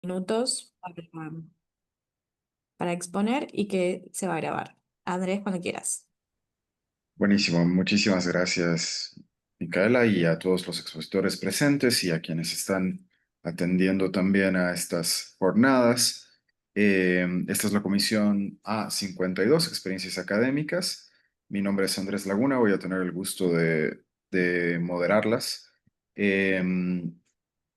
Minutos para exponer y que se va a grabar. Andrés, cuando quieras. Buenísimo, muchísimas gracias, Micaela, y a todos los expositores presentes y a quienes están atendiendo también a estas jornadas. Esta es la comisión A52, Experiencias Académicas. Mi nombre es Andrés Laguna, voy a tener el gusto de moderarlas. Eh,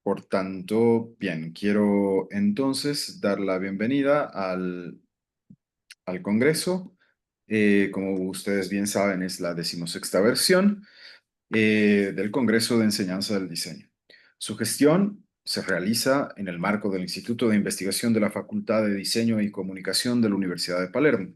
por tanto, bien, quiero entonces dar la bienvenida al Congreso. Como ustedes bien saben, es la 16ª versión del Congreso de Enseñanza del Diseño. Su gestión se realiza en el marco del Instituto de Investigación de la Facultad de Diseño y Comunicación de la Universidad de Palermo.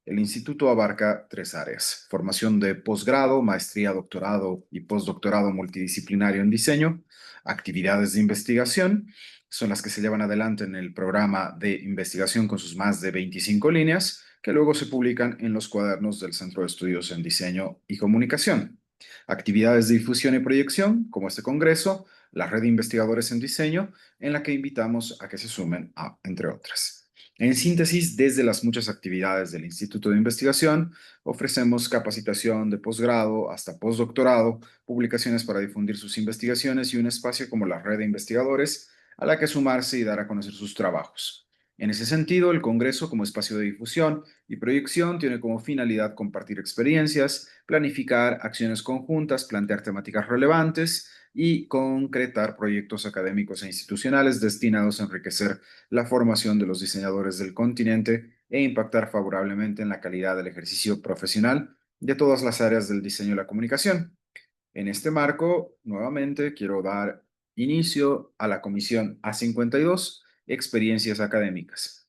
El instituto abarca tres áreas: formación de posgrado, maestría, doctorado y postdoctorado multidisciplinario en diseño, actividades de investigación, son las que se llevan adelante en el programa de investigación con sus más de 25 líneas, que luego se publican en los cuadernos del Centro de Estudios en Diseño y Comunicación. Actividades de difusión y proyección, como este congreso, la red de investigadores en diseño, en la que invitamos a que se sumen a, entre otras. En síntesis, desde las muchas actividades del Instituto de Investigación, ofrecemos capacitación de posgrado hasta postdoctorado, publicaciones para difundir sus investigaciones y un espacio como la red de investigadores a la que sumarse y dar a conocer sus trabajos. En ese sentido, el Congreso, como espacio de difusión y proyección, tiene como finalidad compartir experiencias, planificar acciones conjuntas, plantear temáticas relevantes y concretar proyectos académicos e institucionales destinados a enriquecer la formación de los diseñadores del continente e impactar favorablemente en la calidad del ejercicio profesional de todas las áreas del diseño y la comunicación. En este marco, nuevamente quiero dar inicio a la comisión A52, Experiencias Académicas.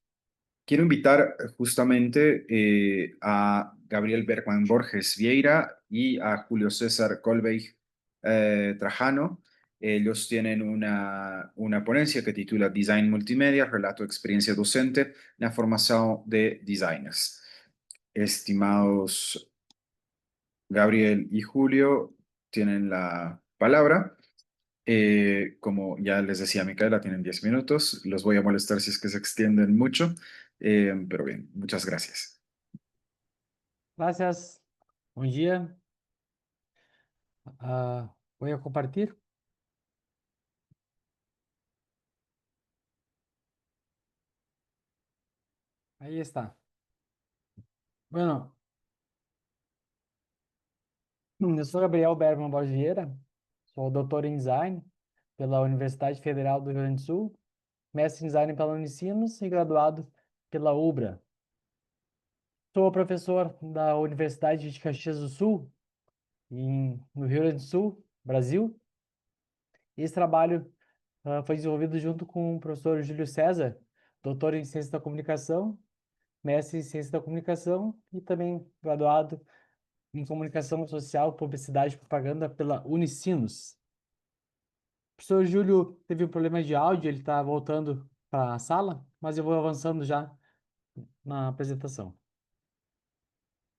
Quiero invitar justamente a Gabriel Bergman Borges Vieira y a Julio César Colbeig Trajano. Ellos tienen una ponencia que titula Design Multimedia, Relato de Experiencia Docente, la formación de designers. Estimados Gabriel y Julio, tienen la palabra. Como ya les decía Micaela, tienen 10 minutos. Los voy a molestar si es que se extienden mucho, pero bien, muchas gracias. Gracias. Bom dia. Voy a compartir. Ahí está. Bueno, eu sou Gabriel Bergman Borges Vieira, sou doutor em design pela Universidade Federal do Rio Grande do Sul, mestre em design pela Unicinos e graduado pela UBRA. Sou professor da Universidade de Caxias do Sul, no Rio Grande do Sul, Brasil. Esse trabalho foi desenvolvido junto com o professor Júlio César, doutor em Ciência da Comunicação, mestre em Ciência da Comunicação e também graduado em Comunicação Social, Publicidade e Propaganda pela Unicinos. O professor Júlio teve um problema de áudio, ele está voltando para a sala, mas eu vou avançando já na apresentação.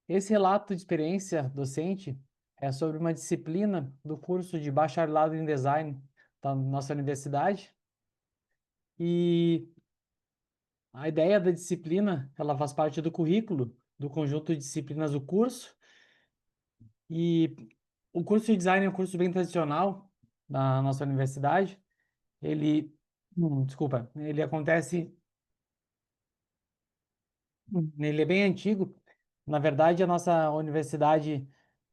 Esse relato de experiência docente é sobre uma disciplina do curso de bacharelado em design da nossa universidade. E a ideia da disciplina, ela faz parte do currículo, do conjunto de disciplinas do curso. E o curso de design é um curso bem tradicional da nossa universidade. Ele, desculpa, ele acontece, ele é bem antigo. Na verdade, a nossa universidade,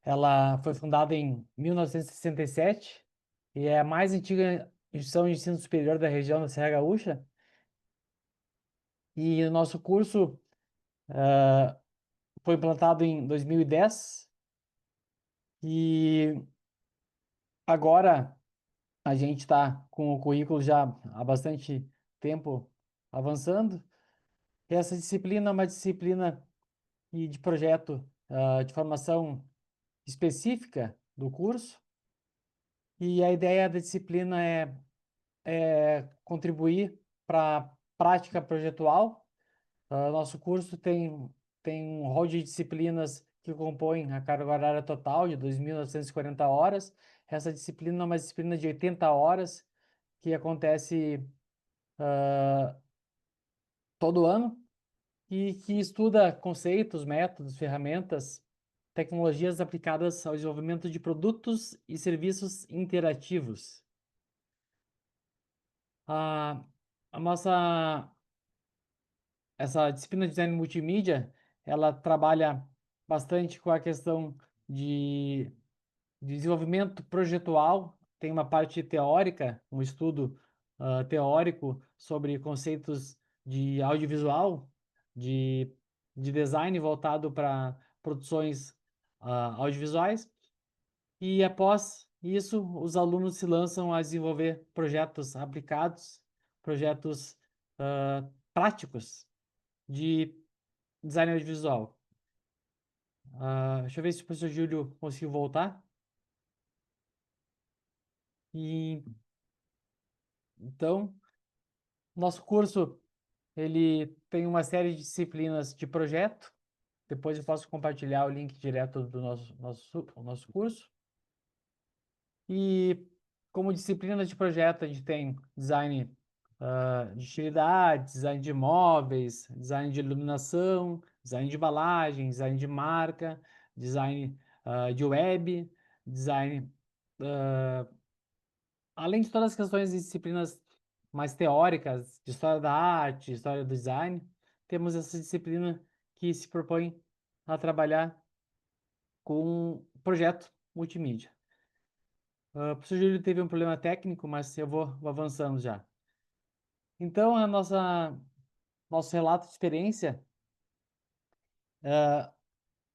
ela foi fundada em 1967 e é a mais antiga instituição de ensino superior da região da Serra Gaúcha. E o nosso curso foi implantado em 2010 e agora a gente está com o currículo já há bastante tempo avançando. E essa disciplina é uma disciplina de projeto de formação específica do curso. E a ideia da disciplina é contribuir para a prática projetual. Nosso curso tem um rol de disciplinas que compõem a carga horária total de 2.940 horas. Essa disciplina é uma disciplina de 80 horas que acontece ah, todo ano e que estuda conceitos, métodos, ferramentas, tecnologias aplicadas ao desenvolvimento de produtos e serviços interativos. A, a nossa essa disciplina de design multimídia, ela trabalha bastante com a questão de desenvolvimento projetual, tem uma parte teórica, um estudo teórico sobre conceitos de audiovisual, de, de design voltado para produções audiovisuais, e após isso, os alunos se lançam a desenvolver projetos aplicados, projetos práticos de design audiovisual. Deixa eu ver se o professor Júlio conseguiu voltar. E então, nosso curso ele tem uma série de disciplinas de projeto. Depois eu posso compartilhar o link direto do nosso curso. E como disciplina de projeto, a gente tem design de utilidades, design de móveis, design de iluminação, design de embalagem, design de marca, design de web, design além de todas as questões de disciplinas mais teóricas, de história da arte, história do design, temos essa disciplina que se propõe a trabalhar com um projeto multimídia. O professor Júlio teve um problema técnico, mas eu vou avançando já. Então, nosso relato de experiência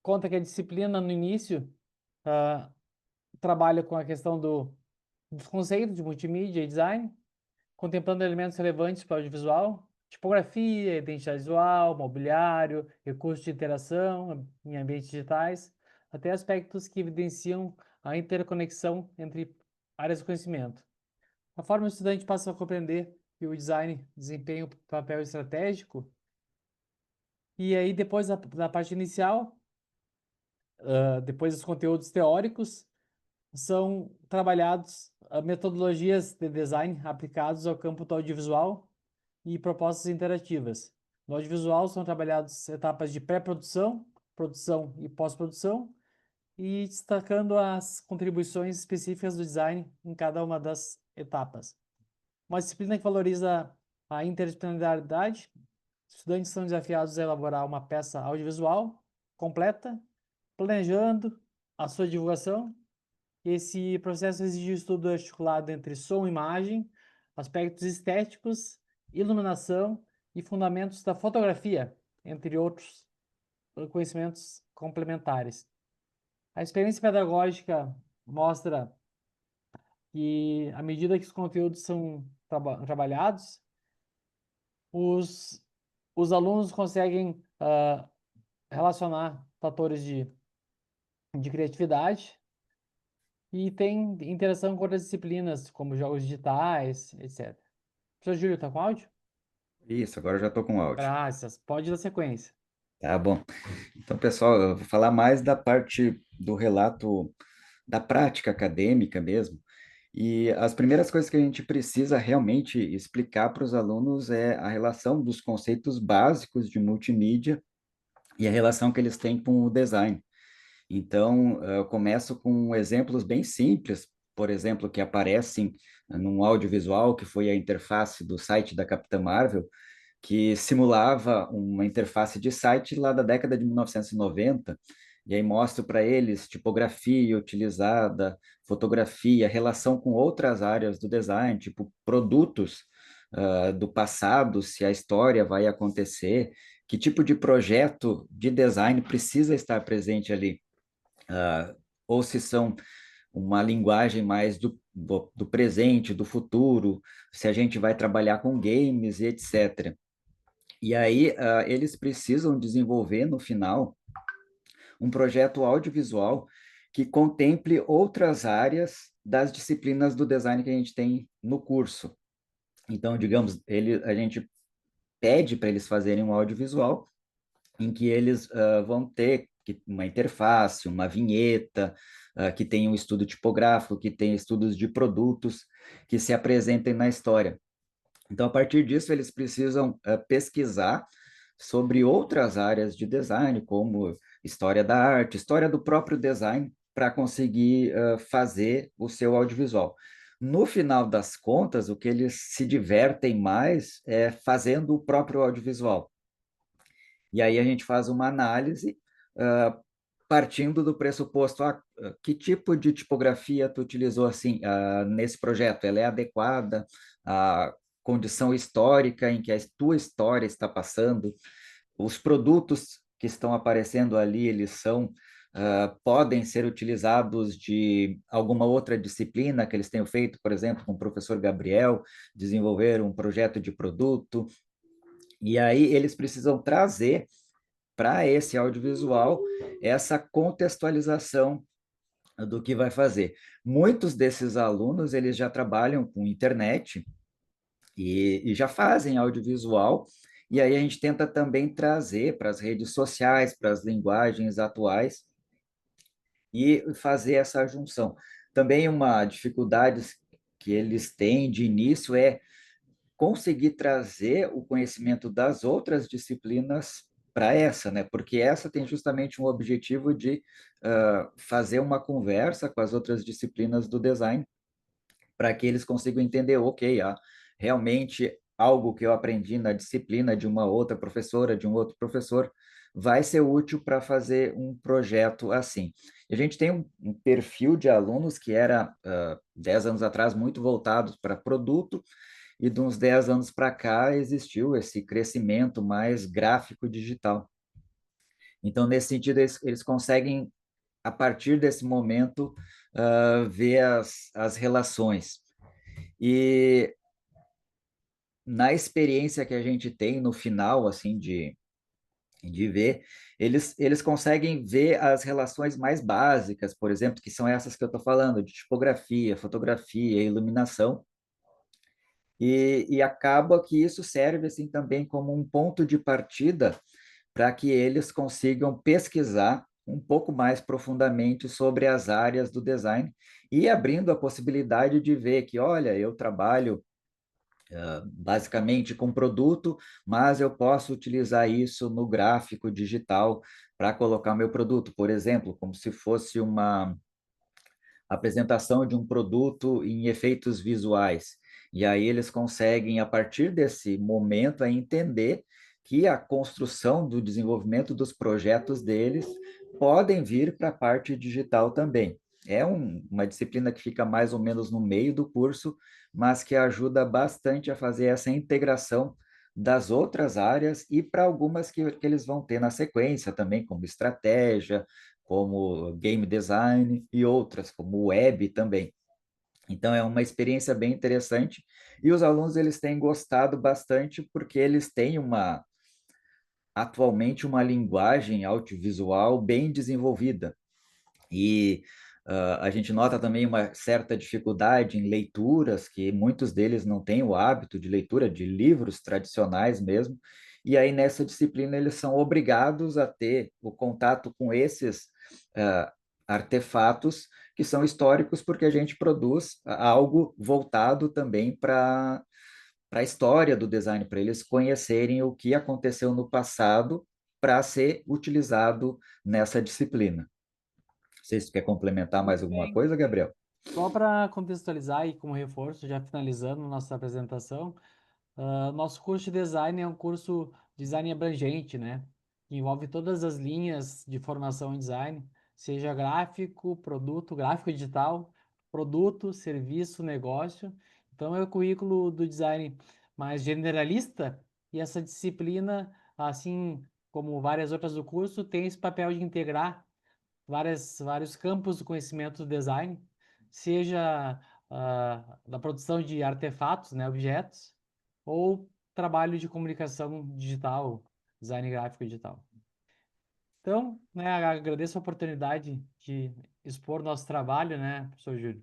conta que a disciplina, no início, trabalha com a questão dos conceitos de multimídia e design, contemplando elementos relevantes para o audiovisual, tipografia, identidade visual, mobiliário, recursos de interação em ambientes digitais, até aspectos que evidenciam a interconexão entre áreas do conhecimento. A forma o estudante passa a compreender que o design desempenha um papel estratégico, e aí depois da parte inicial, depois dos conteúdos teóricos, são trabalhados metodologias de design aplicados ao campo do audiovisual e propostas interativas. No audiovisual são trabalhadas etapas de pré-produção, produção e pós-produção, e destacando as contribuições específicas do design em cada uma das etapas. Uma disciplina que valoriza a interdisciplinaridade. Estudantes são desafiados a elaborar uma peça audiovisual completa, planejando a sua divulgação. Esse processo exige um estudo articulado entre som e imagem, aspectos estéticos, iluminação e fundamentos da fotografia, entre outros conhecimentos complementares. A experiência pedagógica mostra que, à medida que os conteúdos são trabalhados, os alunos conseguem relacionar fatores de criatividade e tem interação com outras disciplinas, como jogos digitais, etc. Professor Júlio, está com áudio? Isso, agora eu já estou com áudio. Graças. Pode dar sequência. Tá bom. Então, pessoal, eu vou falar mais da parte do relato da prática acadêmica mesmo. E as primeiras coisas que a gente precisa realmente explicar para os alunos é a relação dos conceitos básicos de multimídia e a relação que eles têm com o design. Então, eu começo com exemplos bem simples, por exemplo, que aparecem num audiovisual, que foi a interface do site da Capitã Marvel, que simulava uma interface de site lá da década de 1990, e aí mostro para eles tipografia utilizada, fotografia, relação com outras áreas do design, tipo produtos do passado, se a história vai acontecer, que tipo de projeto de design precisa estar presente ali, ou se são uma linguagem mais do presente, do futuro, se a gente vai trabalhar com games e etc. E aí, eles precisam desenvolver, no final, um projeto audiovisual que contemple outras áreas das disciplinas do design que a gente tem no curso. Então, digamos, a gente pede para eles fazerem um audiovisual em que eles vão ter uma interface, uma vinheta, que tenha um estudo tipográfico, que tenha estudos de produtos que se apresentem na história. Então, a partir disso, eles precisam pesquisar sobre outras áreas de design, como história da arte, história do próprio design, para conseguir fazer o seu audiovisual. No final das contas, o que eles se divertem mais é fazendo o próprio audiovisual. E aí a gente faz uma análise partindo do pressuposto, que tipo de tipografia tu utilizou assim nesse projeto? Ela é adequada à condição histórica em que a tua história está passando? Os produtos que estão aparecendo ali, eles são podem ser utilizados de alguma outra disciplina que eles tenham feito, por exemplo, com o professor Gabriel, desenvolver um projeto de produto, e aí eles precisam trazer para esse audiovisual essa contextualização do que vai fazer. Muitos desses alunos, eles já trabalham com internet e já fazem audiovisual, e aí a gente tenta também trazer para as redes sociais, para as linguagens atuais, e fazer essa junção. Também uma dificuldade que eles têm de início é conseguir trazer o conhecimento das outras disciplinas para essa, né? Porque essa tem justamente um objetivo de fazer uma conversa com as outras disciplinas do design, para que eles consigam entender, ok, realmente algo que eu aprendi na disciplina de uma outra professora, de um outro professor, vai ser útil para fazer um projeto assim. A gente tem um perfil de alunos que era, 10 anos atrás, muito voltado para produto, e de uns 10 anos para cá existiu esse crescimento mais gráfico digital. Então, nesse sentido, eles conseguem, a partir desse momento, ver as relações. E na experiência que a gente tem no final, assim, de ver, eles conseguem ver as relações mais básicas, por exemplo, que são essas que eu estou falando, de tipografia, fotografia, iluminação, e acaba que isso serve assim também como um ponto de partida para que eles consigam pesquisar um pouco mais profundamente sobre as áreas do design e abrindo a possibilidade de ver que, olha, eu trabalho basicamente com produto, mas eu posso utilizar isso no gráfico digital para colocar meu produto, por exemplo, como se fosse uma apresentação de um produto em efeitos visuais. E aí eles conseguem, a partir desse momento, entender que a construção do desenvolvimento dos projetos deles podem vir para a parte digital também. É uma disciplina que fica mais ou menos no meio do curso, mas que ajuda bastante a fazer essa integração das outras áreas e para algumas que eles vão ter na sequência também, como estratégia, como game design e outras, como web também. Então é uma experiência bem interessante e os alunos eles têm gostado bastante porque eles têm atualmente uma linguagem audiovisual bem desenvolvida. E a gente nota também uma certa dificuldade em leituras, que muitos deles não têm o hábito de leitura de livros tradicionais mesmo, e aí nessa disciplina eles são obrigados a ter o contato com esses artefatos que são históricos, porque a gente produz algo voltado também para a história do design, para eles conhecerem o que aconteceu no passado para ser utilizado nessa disciplina. Não sei se você quer complementar mais alguma Bem, coisa, Gabriel. só para contextualizar e como reforço, já finalizando nossa apresentação, nosso curso de design é um curso design abrangente, né? Que envolve todas as linhas de formação em design, seja gráfico, produto, gráfico digital, produto, serviço, negócio. Então é o currículo do design mais generalista e essa disciplina, assim como várias outras do curso, tem esse papel de integrar vários campos do conhecimento do design, seja da produção de artefatos, né, objetos, ou trabalho de comunicação digital, design gráfico digital. Então, né, agradeço a oportunidade de expor nosso trabalho, né, professor Júlio.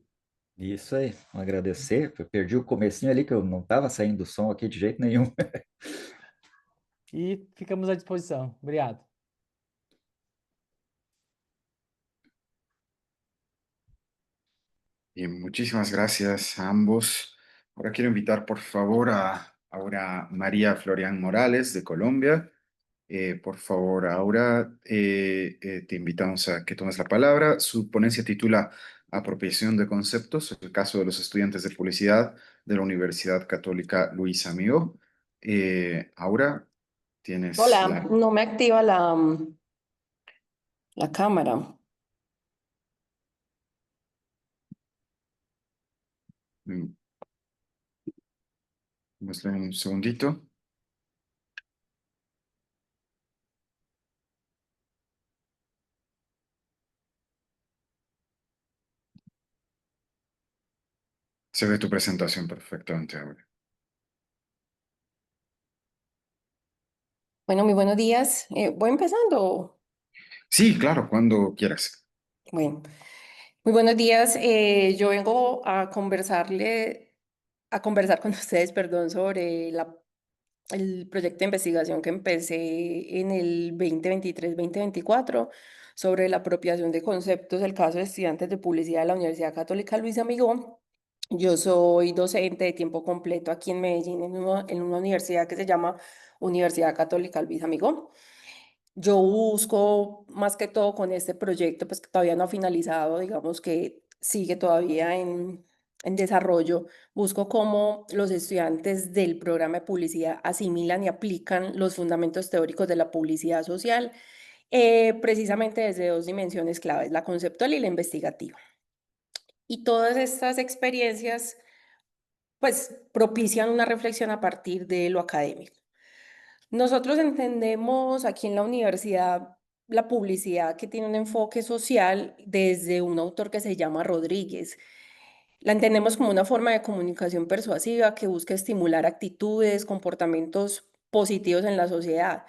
Isso aí, agradecer. Eu perdi o comecinho ali, que eu não estava saindo do som aqui de jeito nenhum. E ficamos à disposição. Obrigado. Y muchísimas gracias a ambos. Ahora quiero invitar, por favor, a Ahora María Florian Morales de Colombia. Por favor, ahora te invitamos a que tomes la palabra. Su ponencia titula Apropiación de conceptos, el caso de los estudiantes de publicidad de la Universidad Católica Luis Amigo. Aura, tienes Hola, no me activa la cámara. mm, démosle un segundito. Se ve tu presentación perfectamente ahora. Bueno, muy buenos días. ¿Voy empezando? Sí, claro, cuando quieras. Bueno, muy buenos días. Yo vengo a conversar con ustedes, perdón, sobre el proyecto de investigación que empecé en el 2023-2024 sobre la apropiación de conceptos del caso de estudiantes de publicidad de la Universidad Católica Luis Amigó. Yo soy docente de tiempo completo aquí en Medellín, en una universidad que se llama Universidad Católica Luis Amigó. Yo busco más que todo con este proyecto, pues que todavía no ha finalizado, digamos que sigue todavía en desarrollo. Busco cómo los estudiantes del programa de publicidad asimilan y aplican los fundamentos teóricos de la publicidad social, precisamente desde dos dimensiones claves, la conceptual y la investigativa. Y todas estas experiencias, pues, propician una reflexión a partir de lo académico. Nosotros entendemos aquí en la universidad la publicidad que tiene un enfoque social desde un autor que se llama Rodríguez. La entendemos como una forma de comunicación persuasiva que busca estimular actitudes, comportamientos positivos en la sociedad,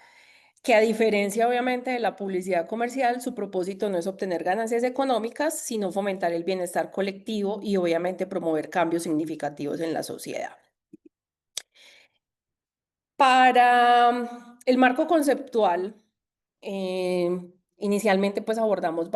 que a diferencia obviamente de la publicidad comercial, su propósito no es obtener ganancias económicas, sino fomentar el bienestar colectivo y obviamente promover cambios significativos en la sociedad. Para el marco conceptual, inicialmente pues abordamos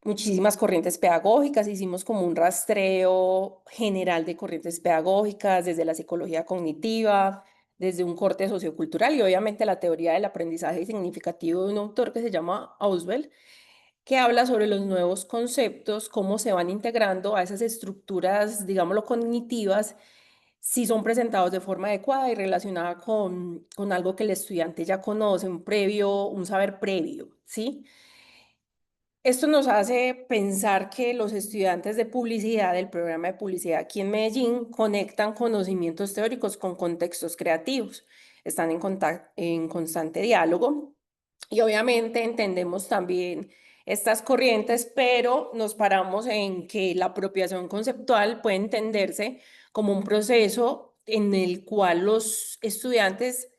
muchísimas corrientes pedagógicas, hicimos como un rastreo general de corrientes pedagógicas, desde la psicología cognitiva, desde un corte sociocultural y obviamente la teoría del aprendizaje significativo de un autor que se llama Auswell, que habla sobre los nuevos conceptos, cómo se van integrando a esas estructuras, digámoslo, cognitivas, si son presentados de forma adecuada y relacionada con algo que el estudiante ya conoce, un saber previo, ¿sí? Esto nos hace pensar que los estudiantes de publicidad del programa de publicidad aquí en Medellín conectan conocimientos teóricos con contextos creativos, están en constante diálogo y obviamente entendemos también estas corrientes, pero nos paramos en que la apropiación conceptual puede entenderse como un proceso en el cual los estudiantes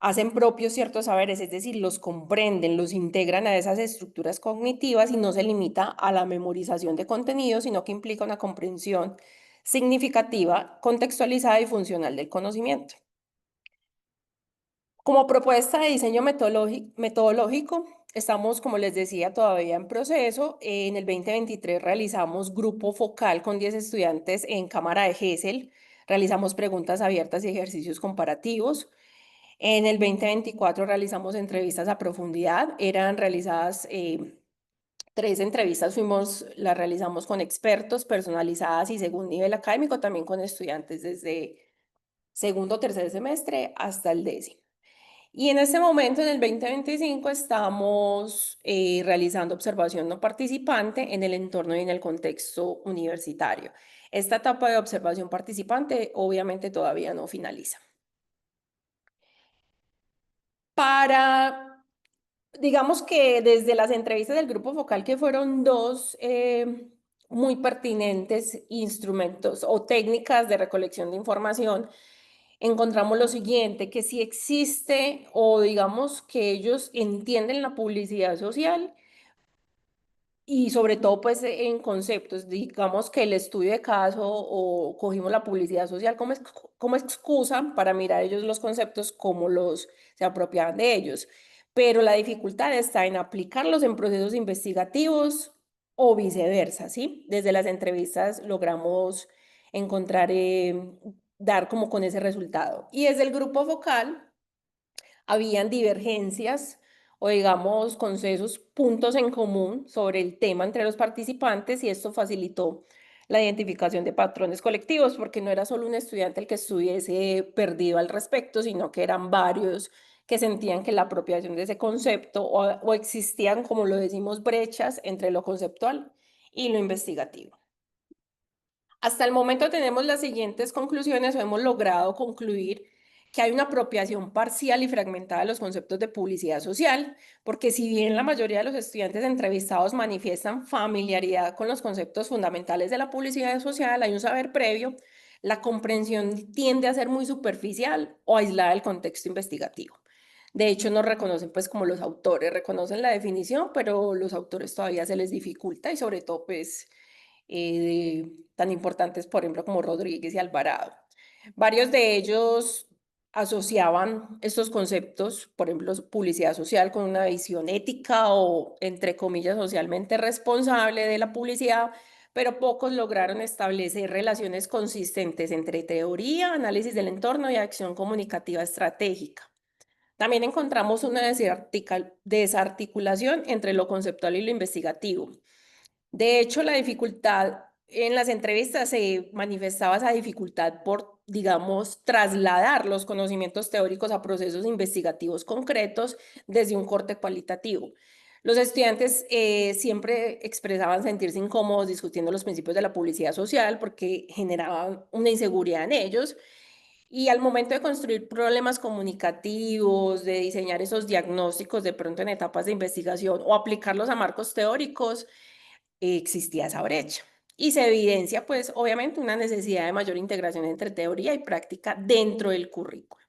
hacen propios ciertos saberes, es decir, los comprenden, los integran a esas estructuras cognitivas y no se limita a la memorización de contenido, sino que implica una comprensión significativa, contextualizada y funcional del conocimiento. Como propuesta de diseño metodológico, estamos, como les decía, todavía en proceso. En el 2023 realizamos grupo focal con 10 estudiantes en Cámara de Gesell. Realizamos preguntas abiertas y ejercicios comparativos. En el 2024 realizamos entrevistas a profundidad. Eran realizadas 3 entrevistas, las realizamos con expertos, personalizadas y según nivel académico, también con estudiantes desde segundo o tercer semestre hasta el 10º. Y en este momento, en el 2025, estamos realizando observación no participante en el entorno y en el contexto universitario. Esta etapa de observación participante obviamente todavía no finaliza. Digamos que desde las entrevistas del grupo focal, que fueron dos muy pertinentes instrumentos o técnicas de recolección de información, encontramos lo siguiente, que si existe o digamos que ellos entienden la publicidad social y sobre todo pues en conceptos, digamos que el estudio de caso o cogimos la publicidad social como excusa para mirar ellos los conceptos, cómo se apropiaban de ellos. Pero la dificultad está en aplicarlos en procesos investigativos o viceversa, ¿sí? Desde las entrevistas logramos encontrar dar como con ese resultado. Y desde el grupo focal habían divergencias o digamos consensos, puntos en común sobre el tema entre los participantes y esto facilitó la identificación de patrones colectivos porque no era solo un estudiante el que estuviese perdido al respecto, sino que eran varios que sentían que la apropiación de ese concepto o existían, como lo decimos, brechas entre lo conceptual y lo investigativo. Hasta el momento tenemos las siguientes conclusiones o hemos logrado concluir que hay una apropiación parcial y fragmentada de los conceptos de publicidad social, porque si bien la mayoría de los estudiantes entrevistados manifiestan familiaridad con los conceptos fundamentales de la publicidad social, hay un saber previo, la comprensión tiende a ser muy superficial o aislada del contexto investigativo. De hecho, no reconocen, pues, como los autores, reconocen la definición, pero los autores todavía se les dificulta y sobre todo, pues, tan importantes, por ejemplo, como Rodríguez y Alvarado. Varios de ellos asociaban estos conceptos, por ejemplo, publicidad social, con una visión ética o, entre comillas, socialmente responsable de la publicidad, pero pocos lograron establecer relaciones consistentes entre teoría, análisis del entorno y acción comunicativa estratégica. También encontramos una desarticulación entre lo conceptual y lo investigativo. De hecho, la dificultad en las entrevistas se manifestaba esa dificultad por, digamos, trasladar los conocimientos teóricos a procesos investigativos concretos desde un corte cualitativo. Los estudiantes siempre expresaban sentirse incómodos discutiendo los principios de la publicidad social porque generaban una inseguridad en ellos. Y al momento de construir problemas comunicativos, de diseñar esos diagnósticos de pronto en etapas de investigación o aplicarlos a marcos teóricos, existía esa brecha. Y se evidencia, pues, obviamente una necesidad de mayor integración entre teoría y práctica dentro del currículo.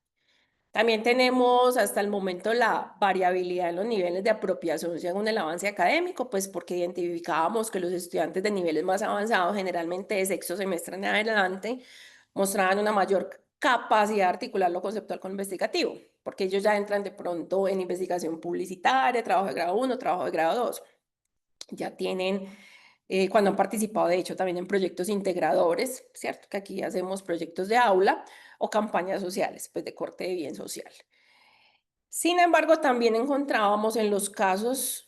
También tenemos hasta el momento la variabilidad en los niveles de apropiación según el avance académico, pues porque identificábamos que los estudiantes de niveles más avanzados, generalmente de sexto semestre en adelante, mostraban una mayor capacidad de articular lo conceptual con lo investigativo, porque ellos ya entran de pronto en investigación publicitaria, trabajo de grado 1, trabajo de grado 2. Ya tienen, cuando han participado, de hecho, también en proyectos integradores, ¿cierto? Que aquí hacemos proyectos de aula o campañas sociales, pues de corte de bien social. Sin embargo, también encontrábamos en los casos,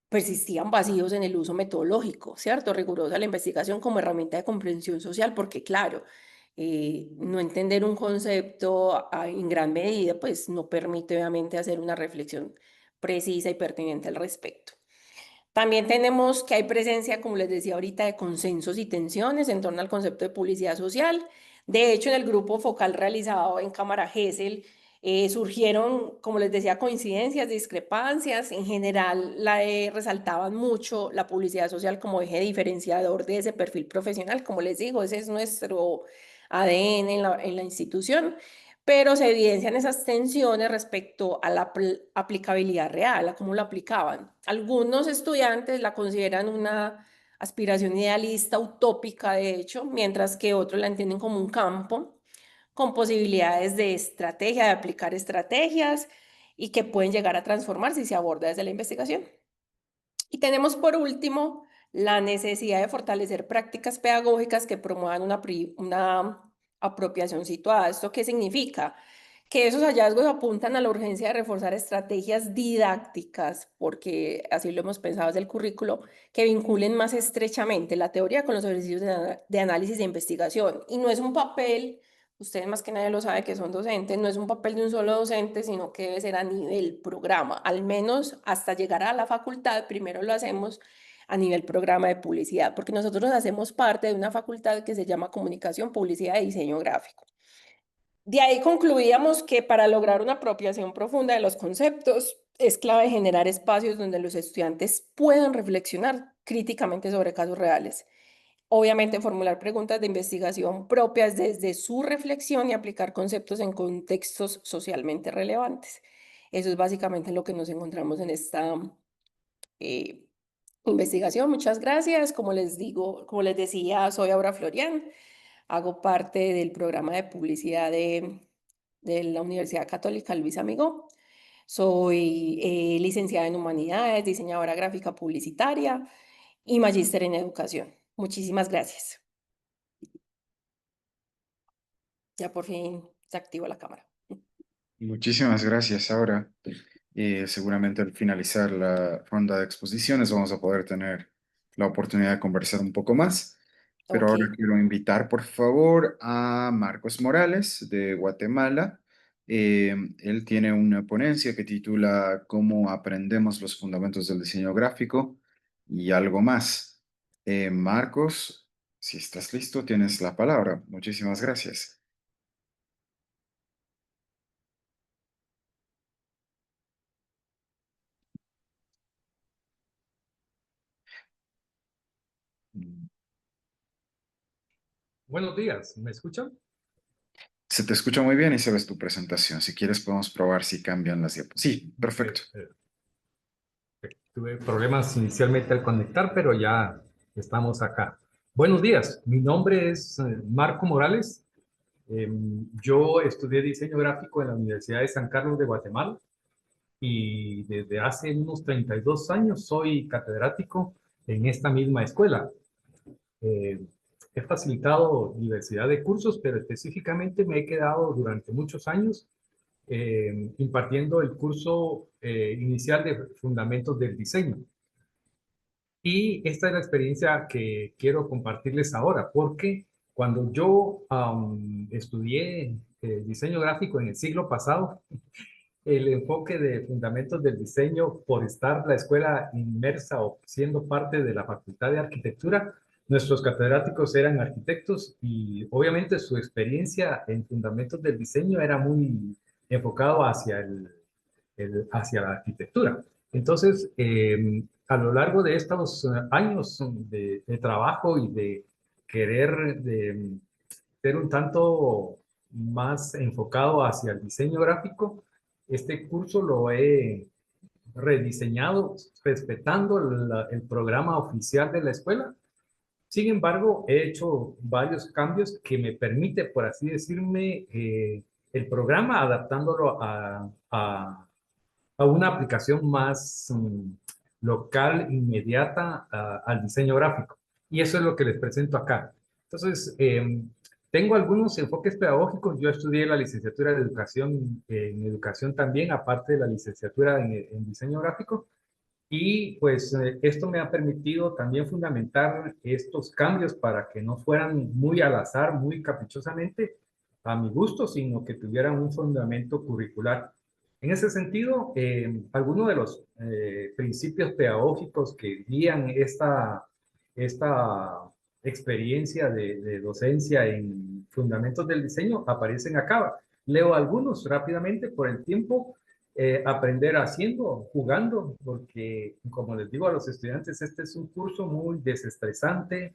persistían vacíos en el uso metodológico, ¿cierto? Rigurosa la investigación como herramienta de comprensión social, porque claro, no entender un concepto en gran medida, pues no permite obviamente hacer una reflexión precisa y pertinente al respecto. También tenemos que hay presencia, como les decía ahorita, de consensos y tensiones en torno al concepto de publicidad social. De hecho, en el grupo focal realizado en Cámara GESEL surgieron, como les decía, coincidencias, discrepancias. En general, resaltaban mucho la publicidad social como eje diferenciador de ese perfil profesional. Como les digo, ese es nuestro ADN en la institución, pero se evidencian esas tensiones respecto a la aplicabilidad real, a cómo lo aplicaban. Algunos estudiantes la consideran una aspiración idealista, utópica, de hecho, mientras que otros la entienden como un campo con posibilidades de estrategia, de aplicar estrategias y que pueden llegar a transformarse si se aborda desde la investigación. Y tenemos por último la necesidad de fortalecer prácticas pedagógicas que promuevan una apropiación situada. ¿Esto qué significa? Que esos hallazgos apuntan a la urgencia de reforzar estrategias didácticas, porque así lo hemos pensado desde el currículo, que vinculen más estrechamente la teoría con los ejercicios de análisis e investigación. Y no es un papel, ustedes más que nadie lo saben que son docentes, no es un papel de un solo docente, sino que debe ser a nivel programa, al menos hasta llegar a la facultad, primero lo hacemos a nivel programa de publicidad, porque nosotros hacemos parte de una facultad que se llama Comunicación, Publicidad y Diseño Gráfico. De ahí concluíamos que para lograr una apropiación profunda de los conceptos es clave generar espacios donde los estudiantes puedan reflexionar críticamente sobre casos reales. Obviamente formular preguntas de investigación propias desde su reflexión y aplicar conceptos en contextos socialmente relevantes. Eso es básicamente lo que nos encontramos en esta investigación. Muchas gracias. Como les digo, como les decía, soy Aura Florian. Hago parte del programa de publicidad de la Universidad Católica Luis Amigo. Soy licenciada en Humanidades, diseñadora gráfica publicitaria y magíster en educación. Muchísimas gracias. Ya por fin se activa la cámara. Muchísimas gracias, Aura. Seguramente al finalizar la ronda de exposiciones vamos a poder tener la oportunidad de conversar un poco más. Pero Ok. ahora quiero invitar, por favor, a Marcos Morales de Guatemala. Él tiene una ponencia que titula ¿Cómo aprendemos los fundamentos del diseño gráfico? Y algo más. Marcos, si estás listo, tienes la palabra. Muchísimas gracias. Buenos días, ¿me escuchan? Se te escucha muy bien y se ves tu presentación. Si quieres, podemos probar si cambian las diapositivas. Sí, Eh, perfecto. Tuve problemas inicialmente al conectar, pero ya estamos acá. Buenos días, mi nombre es Marco Morales. Yo estudié diseño gráfico en la Universidad de San Carlos de Guatemala y desde hace unos 32 años soy catedrático en esta misma escuela. Eh, He facilitado diversidad de cursos, pero específicamente me he quedado durante muchos años impartiendo el curso inicial de Fundamentos del Diseño. Y esta es la experiencia que quiero compartirles ahora, porque cuando yo estudié diseño gráfico en el siglo pasado, el enfoque de Fundamentos del Diseño, por estar la escuela inmersa o siendo parte de la Facultad de Arquitectura, nuestros catedráticos eran arquitectos y obviamente su experiencia en Fundamentos del Diseño era muy enfocado hacia hacia la arquitectura. Entonces, a lo largo de estos años de trabajo y de querer ser un tanto más enfocado hacia el diseño gráfico, este curso lo he rediseñado respetando el programa oficial de la escuela. Sin embargo, he hecho varios cambios que me permite, por así decirme, el programa adaptándolo a una aplicación más local, inmediata al diseño gráfico. Y eso es lo que les presento acá. Entonces, tengo algunos enfoques pedagógicos. Yo estudié la licenciatura de educación, en educación también, aparte de la licenciatura en diseño gráfico. Y pues esto me ha permitido también fundamentar estos cambios para que no fueran muy al azar, muy caprichosamente a mi gusto, sino que tuvieran un fundamento curricular. En ese sentido, algunos de los principios pedagógicos que guían esta experiencia de docencia en fundamentos del diseño aparecen acá. Leo algunos rápidamente por el tiempo. Aprender haciendo, jugando, porque como les digo a los estudiantes, este es un curso muy desestresante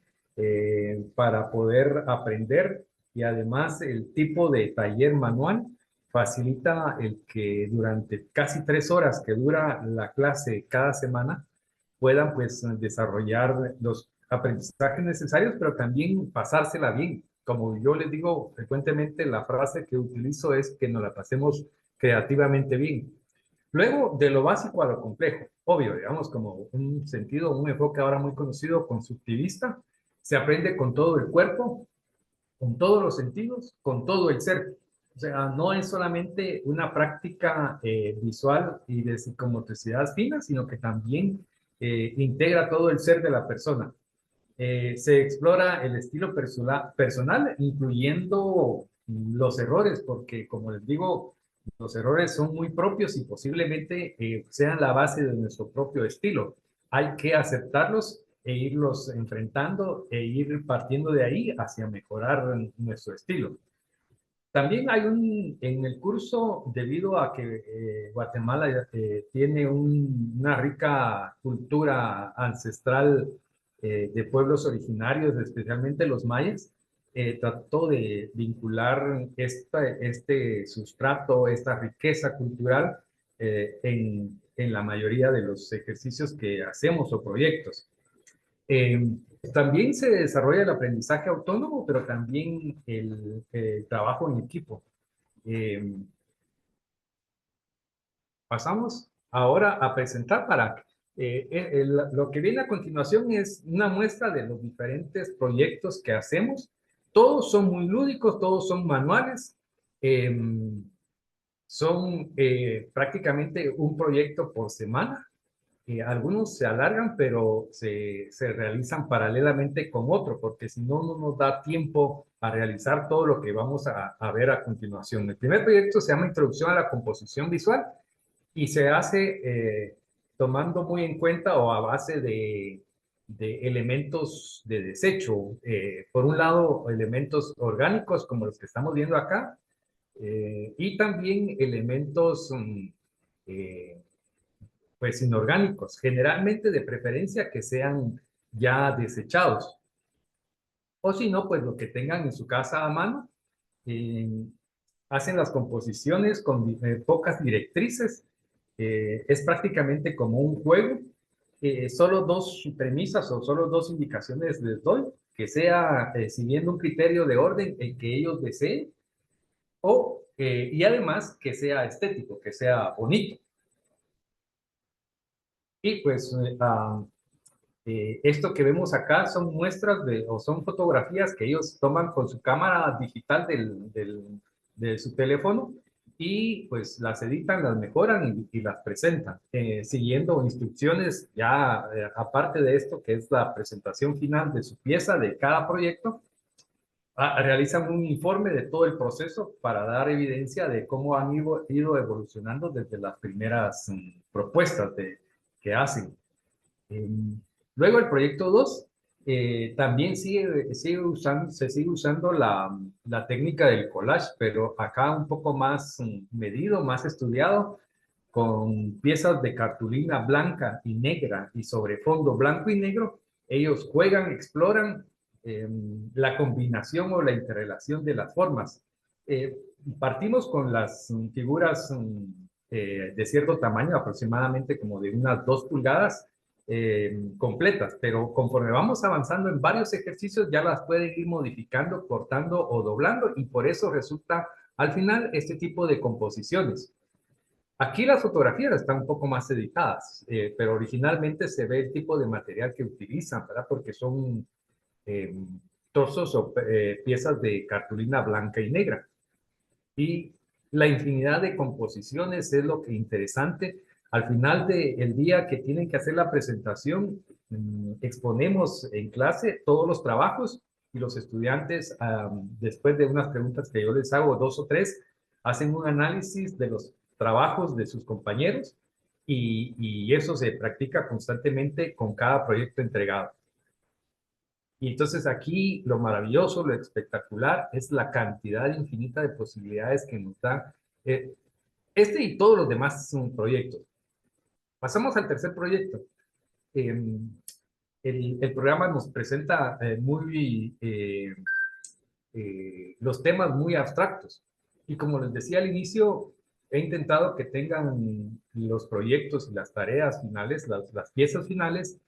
para poder aprender y además el tipo de taller manual facilita el que durante casi 3 horas que dura la clase cada semana puedan pues desarrollar los aprendizajes necesarios, pero también pasársela bien. Como yo les digo frecuentemente, la frase que utilizo es que nos la pasemos creativamente bien. Luego, de lo básico a lo complejo, obvio, digamos, como un sentido, un enfoque ahora muy conocido, constructivista, se aprende con todo el cuerpo, con todos los sentidos, con todo el ser. O sea, no es solamente una práctica visual y de psicomotricidad fina, sino que también integra todo el ser de la persona. Se explora el estilo personal, incluyendo los errores, porque como les digo, los errores son muy propios y posiblemente sean la base de nuestro propio estilo. Hay que aceptarlos e irlos enfrentando e ir partiendo de ahí hacia mejorar nuestro estilo. También hay en el curso, debido a que Guatemala tiene una rica cultura ancestral de pueblos originarios, especialmente los mayas, trató de vincular este sustrato, esta riqueza cultural en la mayoría de los ejercicios que hacemos o proyectos. Eh, También se desarrolla el aprendizaje autónomo, pero también el trabajo en equipo. Eh, Pasamos ahora a presentar lo que viene a continuación es una muestra de los diferentes proyectos que hacemos Todos son muy lúdicos, todos son manuales, son prácticamente un proyecto por semana. Algunos se alargan, pero se realizan paralelamente con otro, porque si no, no nos da tiempo a realizar todo lo que vamos a ver a continuación. El primer proyecto se llama Introducción a la Composición Visual y se hace tomando muy en cuenta o a base de elementos de desecho. Por un lado, elementos orgánicos como los que estamos viendo acá, y también elementos pues inorgánicos, generalmente de preferencia que sean ya desechados. O si no, pues lo que tengan en su casa a mano. eh, Hacen las composiciones con pocas directrices. Es prácticamente como un juego. Solo dos premisas o solo dos indicaciones les doy, que sea siguiendo un criterio de orden el que ellos deseen, y además que sea estético, que sea bonito. Y pues esto que vemos acá son muestras o son fotografías que ellos toman con su cámara digital de su teléfono y pues las editan, las mejoran y las presentan, siguiendo instrucciones ya aparte de esto, que es la presentación final de su pieza de cada proyecto. Realizan un informe de todo el proceso para dar evidencia de cómo han ido evolucionando desde las primeras propuestas que hacen. Luego el proyecto 2 también se sigue usando la técnica del collage, pero acá un poco más medido, más estudiado, con piezas de cartulina blanca y negra y sobre fondo blanco y negro. Ellos juegan, exploran la combinación o la interrelación de las formas. Partimos con las figuras de cierto tamaño, aproximadamente como de unas 2 pulgadas, completas, pero conforme vamos avanzando en varios ejercicios ya las pueden ir modificando, cortando o doblando y por eso resulta al final este tipo de composiciones. Aquí las fotografías están un poco más editadas, pero originalmente se ve el tipo de material que utilizan, ¿verdad? Porque son trozos o piezas de cartulina blanca y negra. Y la infinidad de composiciones es lo que interesante. Al final del día que tienen que hacer la presentación, exponemos en clase todos los trabajos y los estudiantes, después de unas preguntas que yo les hago, 2 o 3, hacen un análisis de los trabajos de sus compañeros y eso se practica constantemente con cada proyecto entregado. Y entonces aquí lo maravilloso, lo espectacular es la cantidad infinita de posibilidades que nos da este y todos los demás proyectos. Pasamos al tercer proyecto. El programa nos presenta los temas muy abstractos. Y como les decía al inicio, he intentado que tengan los proyectos y las tareas finales, las piezas finales,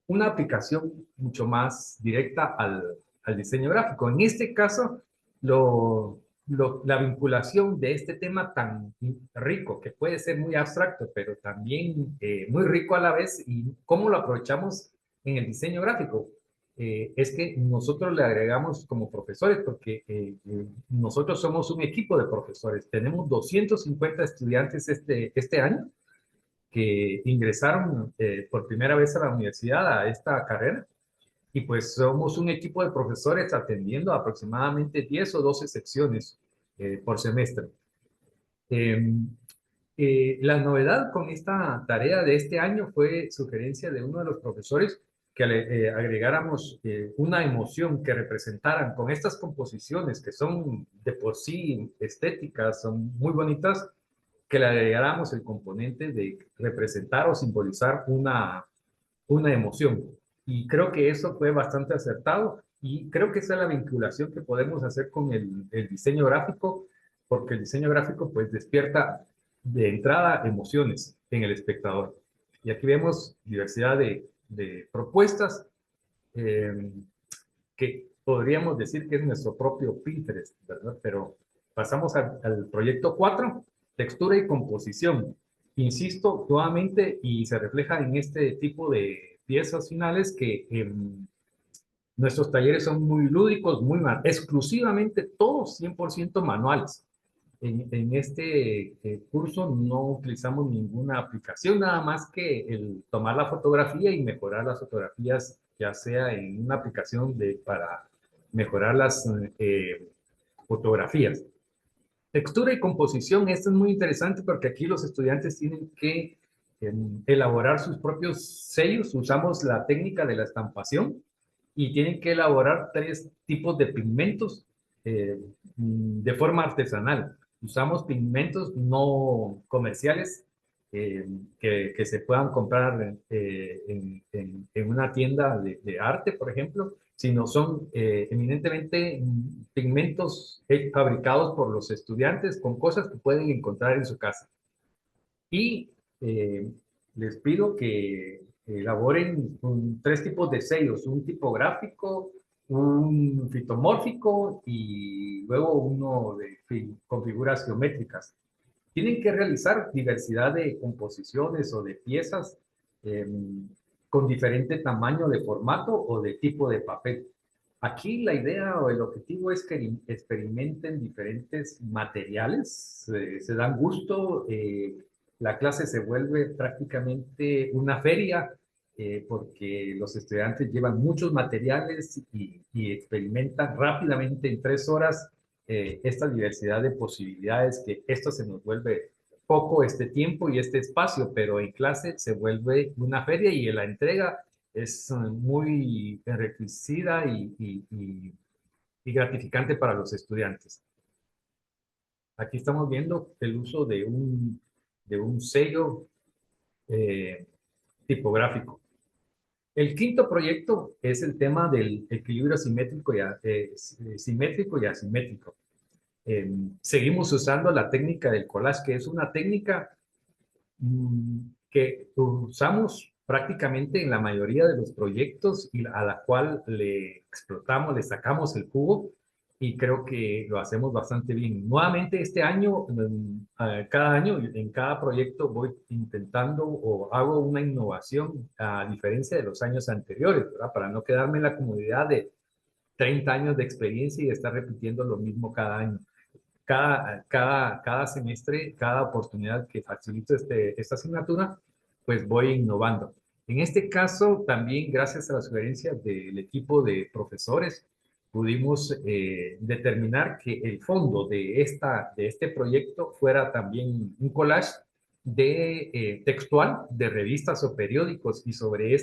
una aplicación mucho más directa al diseño gráfico. En este caso, la vinculación de este tema tan rico, que puede ser muy abstracto, pero también muy rico a la vez, y cómo lo aprovechamos en el diseño gráfico. Es que nosotros le agregamos como profesores, porque nosotros somos un equipo de profesores. Tenemos 250 estudiantes este año que ingresaron por primera vez a la universidad a esta carrera. Y pues somos un equipo de profesores atendiendo aproximadamente 10 o 12 secciones por semestre. La novedad con esta tarea de este año fue sugerencia de uno de los profesores que le agregáramos una emoción que representaran con estas composiciones que son de por sí estéticas, son muy bonitas, que le agregáramos el componente de representar o simbolizar una emoción. Y creo que eso fue bastante acertado y creo que esa es la vinculación que podemos hacer con el diseño gráfico, porque el diseño gráfico pues despierta de entrada emociones en el espectador. Y aquí vemos diversidad de propuestas que podríamos decir que es nuestro propio Pinterest, ¿verdad? Pero pasamos al proyecto 4, textura y composición. Insisto nuevamente y se refleja en este tipo de piezas finales que Nuestros talleres son muy lúdicos, exclusivamente todos 100% manuales. En este curso no utilizamos ninguna aplicación, nada más que el tomar la fotografía y mejorar las fotografías, ya sea en una aplicación para mejorar las fotografías. Textura y composición, esto es muy interesante porque aquí los estudiantes tienen que elaborar sus propios sellos. Usamos la técnica de la estampación y tienen que elaborar 3 tipos de pigmentos de forma artesanal. Usamos pigmentos no comerciales que se puedan comprar en una tienda de arte, por ejemplo, sino son eminentemente pigmentos fabricados por los estudiantes con cosas que pueden encontrar en su casa. Y les pido que elaboren 3 tipos de sellos, un tipográfico, un fitomórfico y luego uno con figuras geométricas. Tienen que realizar diversidad de composiciones o de piezas con diferente tamaño de formato o de tipo de papel. Aquí la idea o el objetivo es que experimenten diferentes materiales, se dan gusto, la clase se vuelve prácticamente una feria porque los estudiantes llevan muchos materiales y experimentan rápidamente en 3 horas esta diversidad de posibilidades, que esto se nos vuelve poco este tiempo y este espacio, pero en clase se vuelve una feria y en la entrega es muy enriquecida y gratificante para los estudiantes. Aquí estamos viendo el uso de un sello tipográfico. El quinto proyecto es el tema del equilibrio simétrico y asimétrico. Seguimos usando la técnica del collage, que es una técnica que usamos prácticamente en la mayoría de los proyectos y a la cual le explotamos, le sacamos el jugo y creo que lo hacemos bastante bien. Nuevamente este año, cada año, en cada proyecto voy intentando o hago una innovación a diferencia de los años anteriores, ¿verdad? Para no quedarme en la comodidad de 30 años de experiencia y de estar repitiendo lo mismo cada año. Cada semestre, cada oportunidad que facilito esta asignatura, pues voy innovando. En este caso, también gracias a las sugerencias del equipo de profesores, pudimos determinar que el fondo de este proyecto fuera también un collage textual de revistas o periódicos y sobre